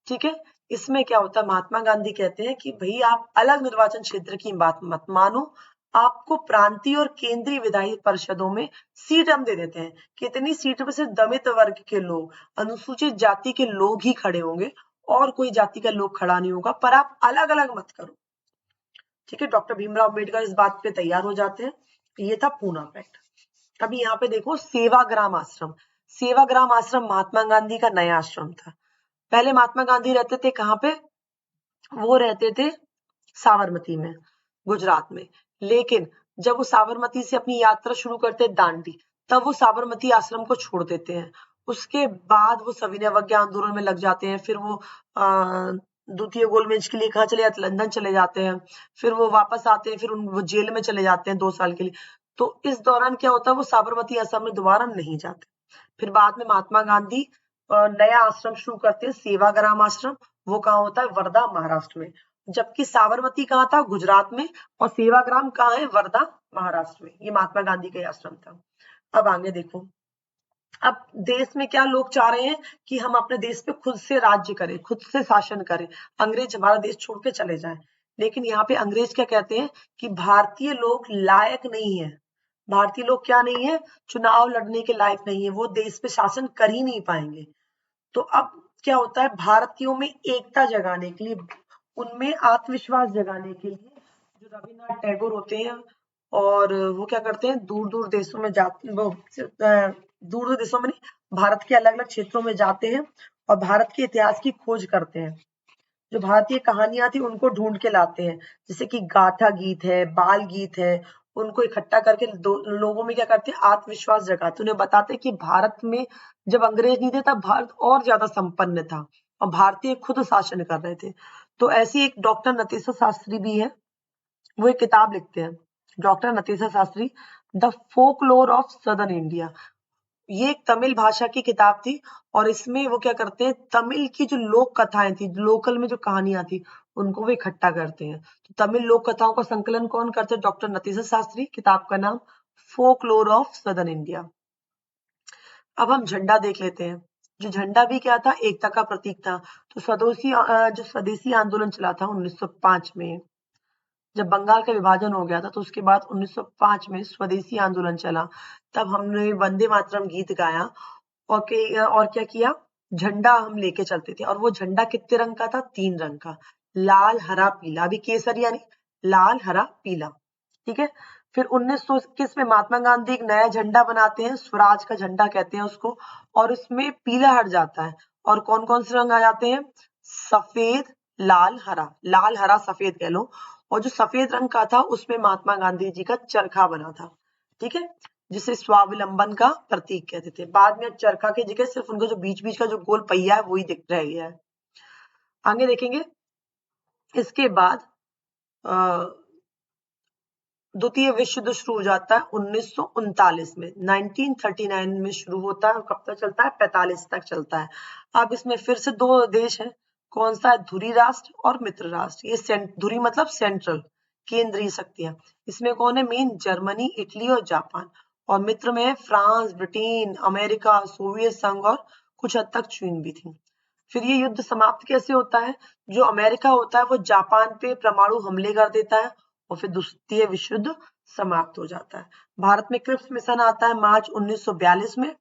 ठीक है, इसमें क्या होता है, महात्मा गांधी कहते हैं कि भाई आप अलग निर्वाचन क्षेत्र की बात मत मानो, आपको प्रांतीय और केंद्रीय विधायी परिषदों में सीट हम दे देते हैं। कितनी सीट पर सिर्फ दलित वर्ग के लोग, अनुसूचित जाति के लोग ही खड़े होंगे और कोई जाति का लोग खड़ा नहीं होगा, पर आप अलग अलग मत करो। ठीक है, डॉक्टर भीमराव अम्बेडकर इस बात पे तैयार हो जाते हैं। ये था पूना पैक्ट। अभी यहाँ पे देखो सेवाग्राम आश्रम। सेवाग्राम आश्रम महात्मा गांधी का नया आश्रम था। पहले महात्मा गांधी रहते थे कहाँ पे? वो रहते थे साबरमती में, गुजरात में। लेकिन जब वो साबरमती से अपनी यात्रा शुरू करते हैं दांडी, तब वो साबरमती आश्रम को छोड़ देते हैं। उसके बाद वो सविनय अवज्ञा आंदोलन में लग जाते हैं। फिर वो द्वितीय गोलमेज के लिए कहाँ चले जाते? लंदन चले जाते हैं। फिर वो वापस आते हैं, फिर वो जेल में चले जाते हैं 2 साल के लिए। तो इस दौरान क्या होता है, वो साबरमती आश्रम में दोबारा नहीं जाते। फिर बाद में महात्मा गांधी नया आश्रम शुरू करते हैं, सेवाग्राम आश्रम। वो कहाँ होता है? वर्धा, महाराष्ट्र में। जबकि साबरमती कहाँ था? गुजरात में। और सेवाग्राम कहाँ है? वर्धा, महाराष्ट्र में। ये महात्मा गांधी का आश्रम था। अब आगे देखो, अब देश में क्या लोग चाह रहे हैं कि हम अपने देश पे खुद से राज्य करें, खुद से शासन करें, अंग्रेज हमारा देश छोड़ के चले जाएं। लेकिन यहाँ पे अंग्रेज क्या कहते हैं कि भारतीय लोग लायक नहीं है। भारतीय लोग क्या नहीं है? चुनाव लड़ने के लायक नहीं है, वो देश पे शासन कर ही नहीं पाएंगे। तो अब क्या होता है, भारतीयों में एकता जगाने के लिए, उनमें आत्मविश्वास जगाने के लिए जो रविन्द्रनाथ टैगोर होते हैं, और वो क्या करते हैं, दूर दूर देशों में जाते, वो दूर दूर देशों में नहीं, भारत के अलग अलग क्षेत्रों में जाते हैं और भारत के इतिहास की खोज करते हैं। जो भारतीय कहानियां थी उनको ढूंढ के लाते हैं, जैसे कि गाथा गीत है, बाल गीत है। उनको इकट्ठा करके लोगों में क्या करते हैं, आत्मविश्वास जगाते, उन्हें बताते कि भारत में जब अंग्रेज नहीं थे तब भारत और ज्यादा संपन्न था और भारतीय खुद शासन कर रहे थे। तो ऐसी एक डॉक्टर नतीशा शास्त्री भी है, वो एक किताब लिखते हैं, doctor Natisha Shastri, the folklore of southern India. ये एक तमिल भाषा की किताब थी और इसमें वो क्या करते हैं, तमिल की जो लोक कथाएं थी, लोकल में जो कहानियां थी, उनको वो इकट्ठा करते हैं। तो तमिल लोक कथाओं का संकलन कौन करते हैं? डॉक्टर नतीशा शास्त्री। किताब का नाम फोकलोर ऑफ सदर्न इंडिया। अब हम झंडा देख लेते हैं। जो झंडा भी क्या था? एकता का प्रतीक था। तो जो स्वदेशी आंदोलन चला था 1905 में, जब बंगाल का विभाजन हो गया था, तो उसके बाद 1905 में स्वदेशी आंदोलन चला। तब हमने वंदे मातरम गीत गाया और क्या किया, झंडा हम लेके चलते थे। और वो झंडा कितने रंग का था? 3 रंग का, लाल, हरा, पीला। अभी केसरिया नहीं, लाल, हरा, पीला। ठीक है। फिर 1921 में महात्मा गांधी एक नया झंडा बनाते हैं, स्वराज का झंडा कहते हैं उसको, और इसमें पीला हट जाता है और कौन कौन से रंग आ जाते हैं? सफेद, लाल, हरा। लाल, हरा, सफेद कह लो। और जो सफेद रंग का था उसमें महात्मा गांधी जी का चरखा बना था। ठीक है, जिसे स्वावलंबन का प्रतीक कहते थे। बाद में चरखा की जगह सिर्फ उनका जो बीच बीच का जो गोल पहिया है वही दिख रह गया है। आगे देखेंगे, इसके बाद द्वितीय विश्व युद्ध शुरू हो जाता है 1939 में, 1939 में शुरू होता है और कब तक चलता है? 45 तक चलता है। अब इसमें फिर से 2 देश हैं, कौन सा है? धुरी राष्ट्र और मित्र राष्ट्र। ये धुरी मतलब सेंट्रल, केंद्रीय शक्तियां। इसमें कौन है मेन? जर्मनी, इटली और जापान। और मित्र में है फ्रांस, ब्रिटेन, अमेरिका, सोवियत संघ और कुछ हद तक चीन भी थी। फिर ये युद्ध समाप्त कैसे होता है? जो अमेरिका होता है वो जापान पे परमाणु हमले कर देता है और फिर द्वितीय विश्व युद्ध समाप्त हो जाता है। भारत में क्रिप्स मिशन आता है मार्च 1942 में।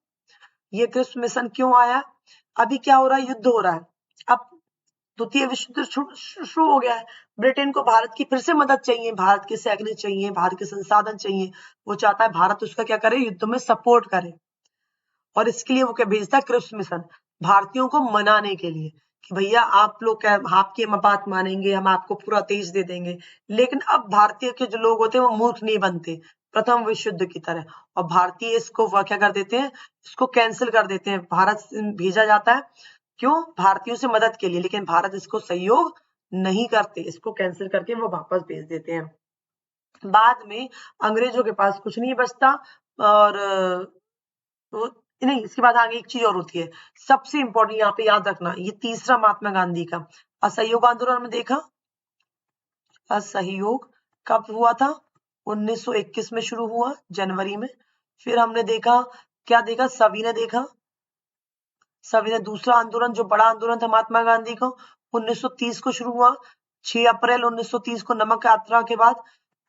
ये क्रिप्स मिशन क्यों आया? अभी क्या हो रहा है? युद्ध हो रहा है। अब द्वितीय विश्व युद्ध शुरू हो गया है। ब्रिटेन को भारत की फिर से मदद चाहिए, भारत के सैनिक चाहिए, भारत के संसाधन चाहिए। वो चाहता है भारत उसका क्या करे? युद्ध में सपोर्ट करे। और इसके लिए वो क्या भेजता है? क्रिप्स मिशन, भारतीयों को मनाने के लिए कि भैया आप लोग क्या आपकी हम बात मानेंगे, हम आपको पूरा तेज दे देंगे। लेकिन अब भारतीय के जो लोग होते हैं वो मूर्ख नहीं बनते प्रथम विश्व युद्ध की तरह, और भारतीय इसको क्या कर देते हैं? इसको कैंसिल कर देते हैं। भारत भेजा जाता है क्यों? भारतीयों से मदद के लिए, लेकिन भारत इसको सहयोग नहीं करते, इसको कैंसिल करके वो वापस भेज देते हैं। बाद में अंग्रेजों के पास कुछ नहीं बचता और वो नहीं, इसके बाद आगे एक चीज और होती है, सबसे इंपॉर्टेंट यहाँ पे याद रखना, ये तीसरा महात्मा गांधी का असहयोग आंदोलन में देखा। असहयोग कब हुआ था? 1921 में शुरू हुआ, जनवरी में। फिर हमने देखा, क्या देखा, सविनय देखा। सविनय दूसरा आंदोलन, जो बड़ा आंदोलन था महात्मा गांधी को, 1930 को शुरू हुआ। 6 अप्रैल 1930 को नमक यात्रा के बाद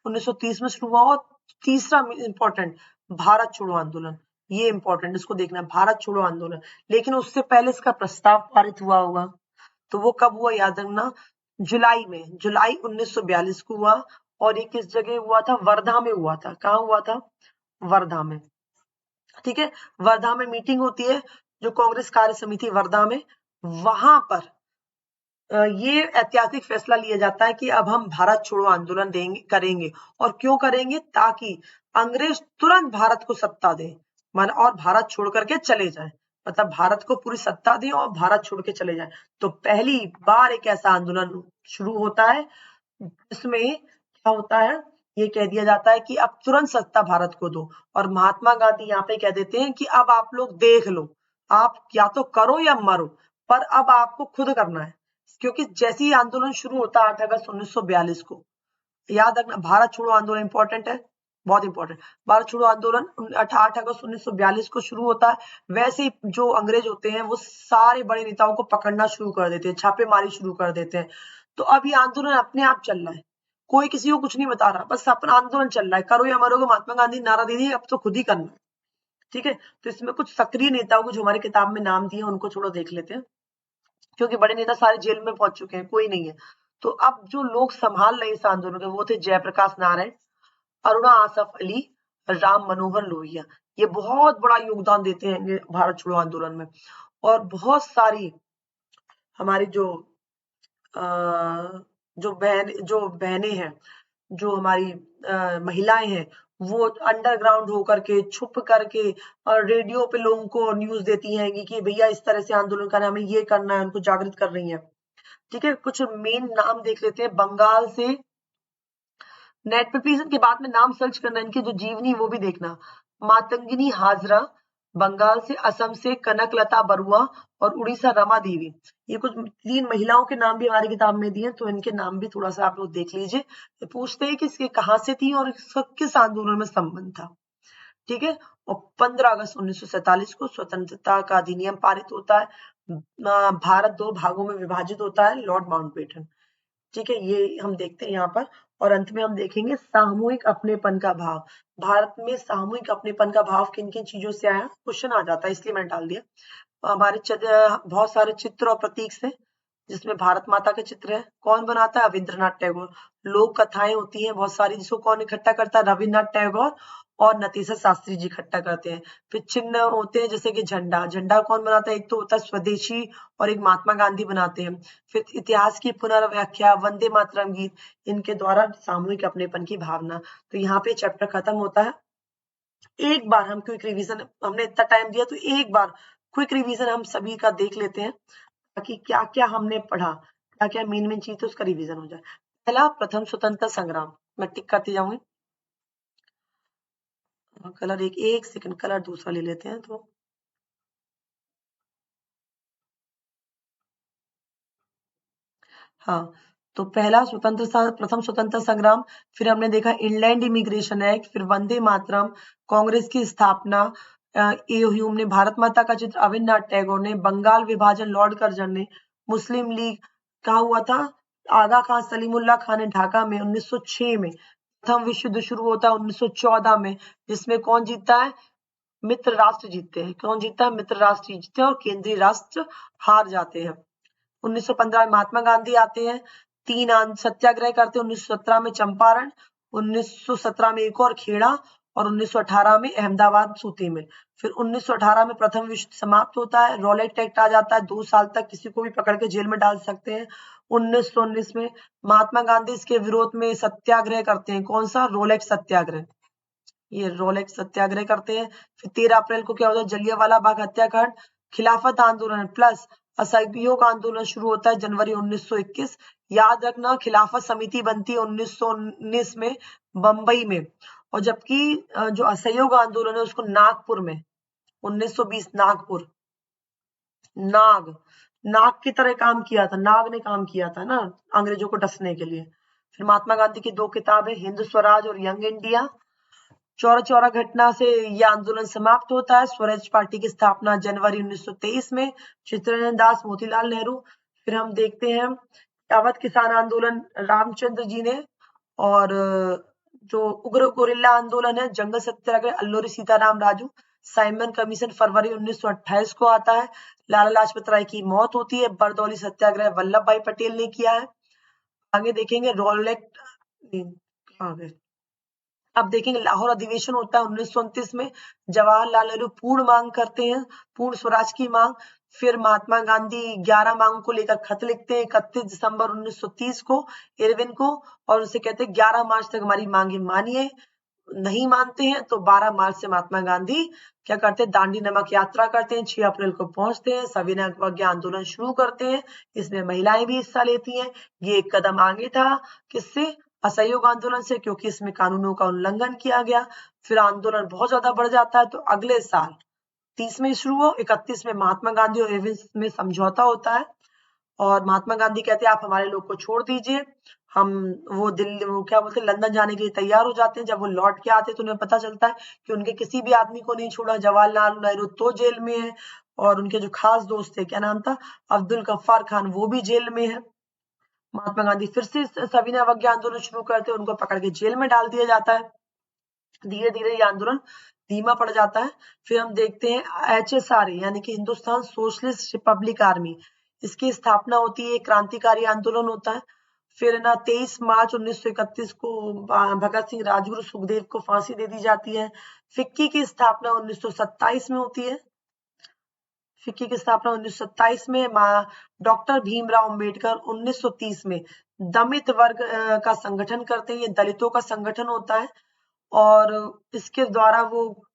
1930 में शुरू हुआ। और तीसरा इंपॉर्टेंट, भारत छोड़ो आंदोलन, ये इंपॉर्टेंट, इसको देखना है, भारत छोड़ो आंदोलन। लेकिन उससे पहले इसका प्रस्ताव पारित हुआ होगा, तो वो कब हुआ याद रखना, जुलाई में, जुलाई 1942 को हुआ। और ये किस जगह हुआ था? वर्धा में हुआ था। कहाँ हुआ था? वर्धा में। ठीक है, वर्धा में मीटिंग होती है, जो कांग्रेस कार्य समिति वर्धा में, वहां पर ये ऐतिहासिक फैसला लिया जाता है कि अब हम भारत छोड़ो आंदोलन करेंगे। और क्यों करेंगे? ताकि अंग्रेज तुरंत भारत को सत्ता दे, और भारत छोड़ करके चले जाए, मतलब भारत को पूरी सत्ता दे और भारत छोड़ के चले जाए। तो पहली बार एक ऐसा आंदोलन शुरू होता है जिसमें क्या होता है, ये कह दिया जाता है कि अब तुरंत सत्ता भारत को दो। और महात्मा गांधी यहाँ पे कह देते हैं कि अब आप लोग देख लो, आप या तो करो या मरो, पर अब आपको खुद करना है। क्योंकि जैसे ही आंदोलन शुरू होता है 8 अगस्त 1942 को, याद रखना, भारत छोड़ो आंदोलन इंपॉर्टेंट है, बहुत इंपॉर्टेंट। भारत छोड़ो आंदोलन 8 अगस्त 1942 को शुरू होता है। वैसे ही जो अंग्रेज होते हैं वो सारे बड़े नेताओं को पकड़ना शुरू कर देते हैं, छापेमारी शुरू कर देते हैं। तो अब ये आंदोलन अपने आप चल रहा है, कोई किसी को कुछ नहीं बता रहा, बस अपना आंदोलन चल रहा है, करो या मरोगे। महात्मा गांधी नारा दे दिए, अब तो खुद ही करना। ठीक है, तो इसमें कुछ सक्रिय नेताओं को जो हमारी किताब में नाम दिए उनको थोड़ा देख लेते हैं, क्योंकि बड़े नेता सारे जेल में पहुंच चुके हैं, कोई नहीं है। तो अब जो लोग संभाल रहे इस आंदोलन के, वो थे जयप्रकाश नारायण, अरुणा आसफ अली, राम मनोहर लोहिया। ये बहुत बड़ा योगदान देते हैं भारत छोड़ो आंदोलन में। और बहुत सारी हमारी जो बहनें हैं, जो हमारी महिलाएं हैं, वो अंडरग्राउंड होकर के, छुप करके, और रेडियो पे लोगों को न्यूज देती हैं कि भैया इस तरह से आंदोलन करना है, हमें ये करना है, उनको जागृत कर रही हैं। ठीक है, कुछ मेन नाम देख लेते हैं। बंगाल से, नेट पे प्लीज इनके बाद में नाम सर्च करना, इनकी जो जीवनी वो भी देखना। मातंगिनी हाजरा बंगाल से, असम से कनकलता बरुआ, और उड़ीसा रमा देवी। ये कुछ 3 महिलाओं के नाम भी हमारी किताब में दिए, तो इनके नाम भी थोड़ा सा आप लोग देख लीजिए। पूछते हैं कि इसके कहाँ से थी और इसका किस आंदोलन में संबंध था। ठीक है, और 15 अगस्त 1947 को स्वतंत्रता का अधिनियम पारित होता है। भारत 2 भागों में विभाजित होता है, लॉर्ड माउंटबेटन। ठीक है, ये हम देखते हैं यहाँ पर। और अंत में हम देखेंगे सामूहिक अपनेपन का भाव। भारत में सामूहिक अपनेपन का भाव किन किन चीजों से आया, क्वेश्चन आ जाता है, इसलिए मैंने डाल दिया। हमारे बहुत सारे चित्र और प्रतीक से, जिसमें भारत माता का चित्र है। कौन बनाता है? रविंद्रनाथ टैगोर। लोक कथाएं होती हैं बहुत सारी, जिसको कौन इकट्ठा करता है? रविन्द्रनाथ टैगोर और नतीशा शास्त्री जी इकट्ठा करते हैं। फिर चिन्ह होते हैं, जैसे कि झंडा। झंडा कौन बनाता है? एक तो होता है स्वदेशी, और एक महात्मा गांधी बनाते हैं। फिर इतिहास की पुनर्व्याख्या, वंदे मातरम गीत, इनके द्वारा सामूहिक अपनेपन की भावना। तो यहाँ पे चैप्टर खत्म होता है। एक बार हम क्विक रिवीजन, हमने इतना टाइम दिया तो एक बार क्विक रिवीजन हम सभी का देख लेते हैं, ताकि क्या क्या हमने पढ़ा, क्या क्या मेन मेन चीज, तो उसका रिवीजन हो जाए। पहला, प्रथम स्वतंत्रता संग्राम, मैं टिक करती जाऊंगी। कलर एक सेकंड, कलर दूसरा ले लेते हैं। तो हाँ, तो पहला प्रथम स्वतंत्रता संग्राम, फिर हमने देखा इंलैंड इमिग्रेशन एक्ट, फिर वंदे मातरम, कांग्रेस की स्थापना, ह्यूम ने, भारत माता का चित्र रविन्द्रनाथ टैगोर ने, बंगाल विभाजन लॉर्ड कर्जन ने, मुस्लिम लीग कहा हुआ था? आगा खान सलीमुल्लाह खान ने ढाका में 1906 में। प्रथम विश्व युद्ध शुरू होता है 1914 में, जिसमें कौन जीतता है? मित्र राष्ट्र जीतते हैं। कौन जीतता है? मित्र राष्ट्र जीतते हैं, और केंद्रीय राष्ट्र हार जाते हैं। 1915 में महात्मा गांधी आते हैं, 3 सत्याग्रह करते हैं। 1917 में चंपारण, 1917 में एक और खेड़ा, और 1918 में अहमदाबाद सूती मिल। फिर 1918 में प्रथम विश्व समाप्त होता है, रॉलेट एक्ट आ जाता है, 2 साल तक किसी को भी पकड़ के जेल में डाल सकते हैं। 1919 में महात्मा गांधी इसके विरोध में सत्याग्रह करते हैं। कौन सा? रोलेक्स सत्याग्रह। ये रोलेक्स सत्याग्रह करते हैं। फिर 13 अप्रैल को क्या होता है? जलियांवाला बाग हत्याकांड। खिलाफत आंदोलन प्लस असहयोग आंदोलन शुरू होता है जनवरी 1921। याद रखना, खिलाफत समिति बनती है 1919 में बंबई में, और जबकि जो असहयोग आंदोलन है उसको नागपुर में 1920 नागपुर, नाग की तरह काम किया था, नाग ने काम किया था ना अंग्रेजों को डसने के लिए। फिर महात्मा गांधी की 2 किताबें, हिंद स्वराज और यंग इंडिया। चौरा चौरा घटना से यह आंदोलन समाप्त होता है। स्वराज पार्टी की स्थापना जनवरी 1923 में, चित्तरंजन दास, मोतीलाल नेहरू। फिर हम देखते हैं अवध किसान आंदोलन रामचंद्र जी ने, और जो उग्र गोरिल्ला आंदोलन है, जंगल सत्याग्रह अल्लूरी सीताराम राजू। साइमन कमीशन फरवरी 1928 को आता है। लाला लाजपत राय की मौत होती है। बरदौली सत्याग्रह वल्लभ भाई पटेल ने किया है। आगे देखेंगे रोलेक्ट, अब देखेंगे लाहौर अधिवेशन होता है 1929 में। जवाहरलाल नेहरू पूर्ण मांग करते हैं, पूर्ण स्वराज की मांग। फिर महात्मा गांधी 11 मांग को लेकर खत लिखते हैं 31 दिसंबर 1930 को इरविन को, और उनसे कहते हैं 11 मार्च तक हमारी मांगे मानिए। नहीं मानते हैं तो 12 मार्च से महात्मा गांधी क्या करते हैं, दांडी नमक यात्रा करते हैं। 6 अप्रैल को पहुंचते हैं, सविनय अवज्ञा आंदोलन शुरू करते हैं। इसमें महिलाएं भी हिस्सा लेती हैं। ये एक कदम आगे था, किससे, असहयोग आंदोलन से, क्योंकि इसमें कानूनों का उल्लंघन किया गया। फिर आंदोलन बहुत ज्यादा बढ़ जाता है, तो अगले साल 30 में शुरू हो, 31 में महात्मा गांधी और इरविन में समझौता होता है। और महात्मा गांधी कहते हैं आप हमारे लोग को छोड़ दीजिए। हम वो दिल्ली, वो क्या बोलते हैं, लंदन जाने के लिए तैयार हो जाते हैं। जब वो लौट के आते हैं तो उन्हें पता चलता है कि उनके किसी भी आदमी को नहीं छोड़ा। जवाहरलाल नेहरू तो जेल में है, और उनके जो खास दोस्त थे, क्या नाम था, अब्दुल गफ्फार खान, वो भी जेल में है। महात्मा गांधी फिर से सविनय अवज्ञा आंदोलन शुरू करते हैं, उनको पकड़ के जेल में डाल दिया जाता है। धीरे धीरे ये आंदोलन धीमा पड़ जाता है। फिर हम देखते हैं HSRA यानी कि हिंदुस्तान सोशलिस्ट रिपब्लिक आर्मी, इसकी स्थापना होती है, क्रांतिकारी आंदोलन होता है। फिर ना 23 मार्च 1931 को भगत सिंह, राजगुरु, सुखदेव को फांसी दे दी जाती है। फिक्की की स्थापना 1927 में होती है। फिक्की की स्थापना 1927 में। डॉक्टर भीमराव अंबेडकर 1930 में दलित वर्ग का संगठन करते हैं। ये दलितों का संगठन होता है, और इसके द्वारा वो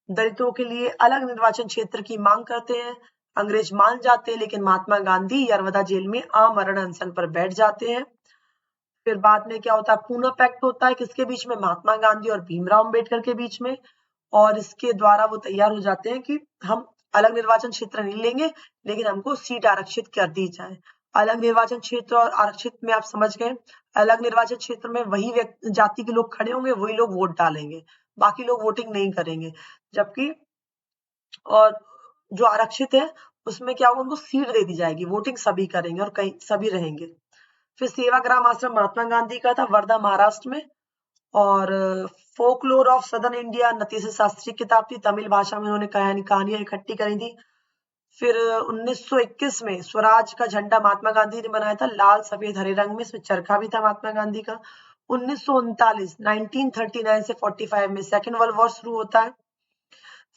दलितों के लिए अलग निर्वाचन क्षेत्र की मांग करते हैं। अंग्रेज मान जाते हैं, लेकिन महात्मा गांधी यरवदा जेल में आमरण अनशन पर बैठ जाते हैं। फिर बाद में क्या होता है, पूना पैक्ट होता है, किसके बीच में, महात्मा गांधी और भीमराव अंबेडकर के बीच में। और इसके द्वारा वो तैयार हो जाते हैं कि हम अलग निर्वाचन क्षेत्र नहीं लेंगे, लेकिन हमको सीट आरक्षित कर दी जाए। अलग निर्वाचन क्षेत्र और आरक्षित में आप समझ गए, अलग निर्वाचन क्षेत्र में वही जाति के लोग खड़े होंगे, वही लोग वोट डालेंगे, बाकी लोग वोटिंग नहीं करेंगे। जबकि और जो आरक्षित है उसमें क्या होगा, उनको सीट दे दी जाएगी, वोटिंग सभी करेंगे और कहीं सभी रहेंगे। फिर सेवाग्राम आश्रम महात्मा गांधी का था, वर्धा महाराष्ट्र में। और folklore of southern India Natish Shastri की किताब थी, तमिल भाषा में उन्होंने कहानियां इकट्ठी करी थी। फिर 1921 में स्वराज का झंडा महात्मा गांधी ने बनाया था, लाल सफेद हरे रंग में, इसमें चरखा भी था महात्मा गांधी का। 1939 से 45 में सेकेंड वर्ल्ड वॉर शुरू होता है।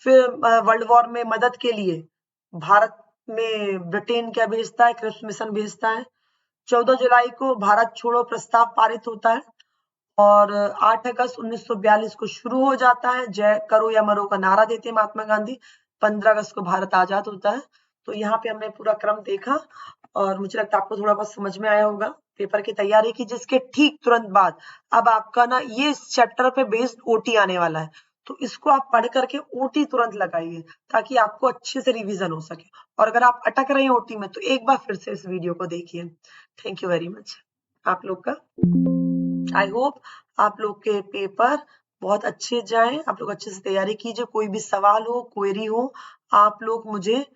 फिर वर्ल्ड वॉर में मदद के लिए भारत में ब्रिटेन क्या भेजता है, क्रिप्स मिशन भेजता है। 14 जुलाई को भारत छोड़ो प्रस्ताव पारित होता है, और 8 अगस्त 1942 को शुरू हो जाता है। जय करो या मरो का नारा देते हैं महात्मा गांधी। 15 अगस्त को भारत आजाद होता है। तो यहाँ पे हमने पूरा क्रम देखा, और मुझे लगता है आपको थोड़ा बहुत समझ में आया होगा। पेपर की तैयारी की, जिसके ठीक तुरंत बाद अब आपका ना ये चैप्टर पे बेस्ड ओटी आने वाला है, तो इसको आप पढ़ करके ओटी तुरंत लगाइए, ताकि आपको अच्छे से रिवीजन हो सके। और अगर आप अटक रहे हैं ओटी में, तो एक बार फिर से इस वीडियो को देखिए। थैंक यू वेरी मच आप लोग का। आई होप आप लोग के पेपर बहुत अच्छे जाएं, आप लोग अच्छे से तैयारी कीजिए। कोई भी सवाल हो, क्वेरी हो, आप लोग मुझे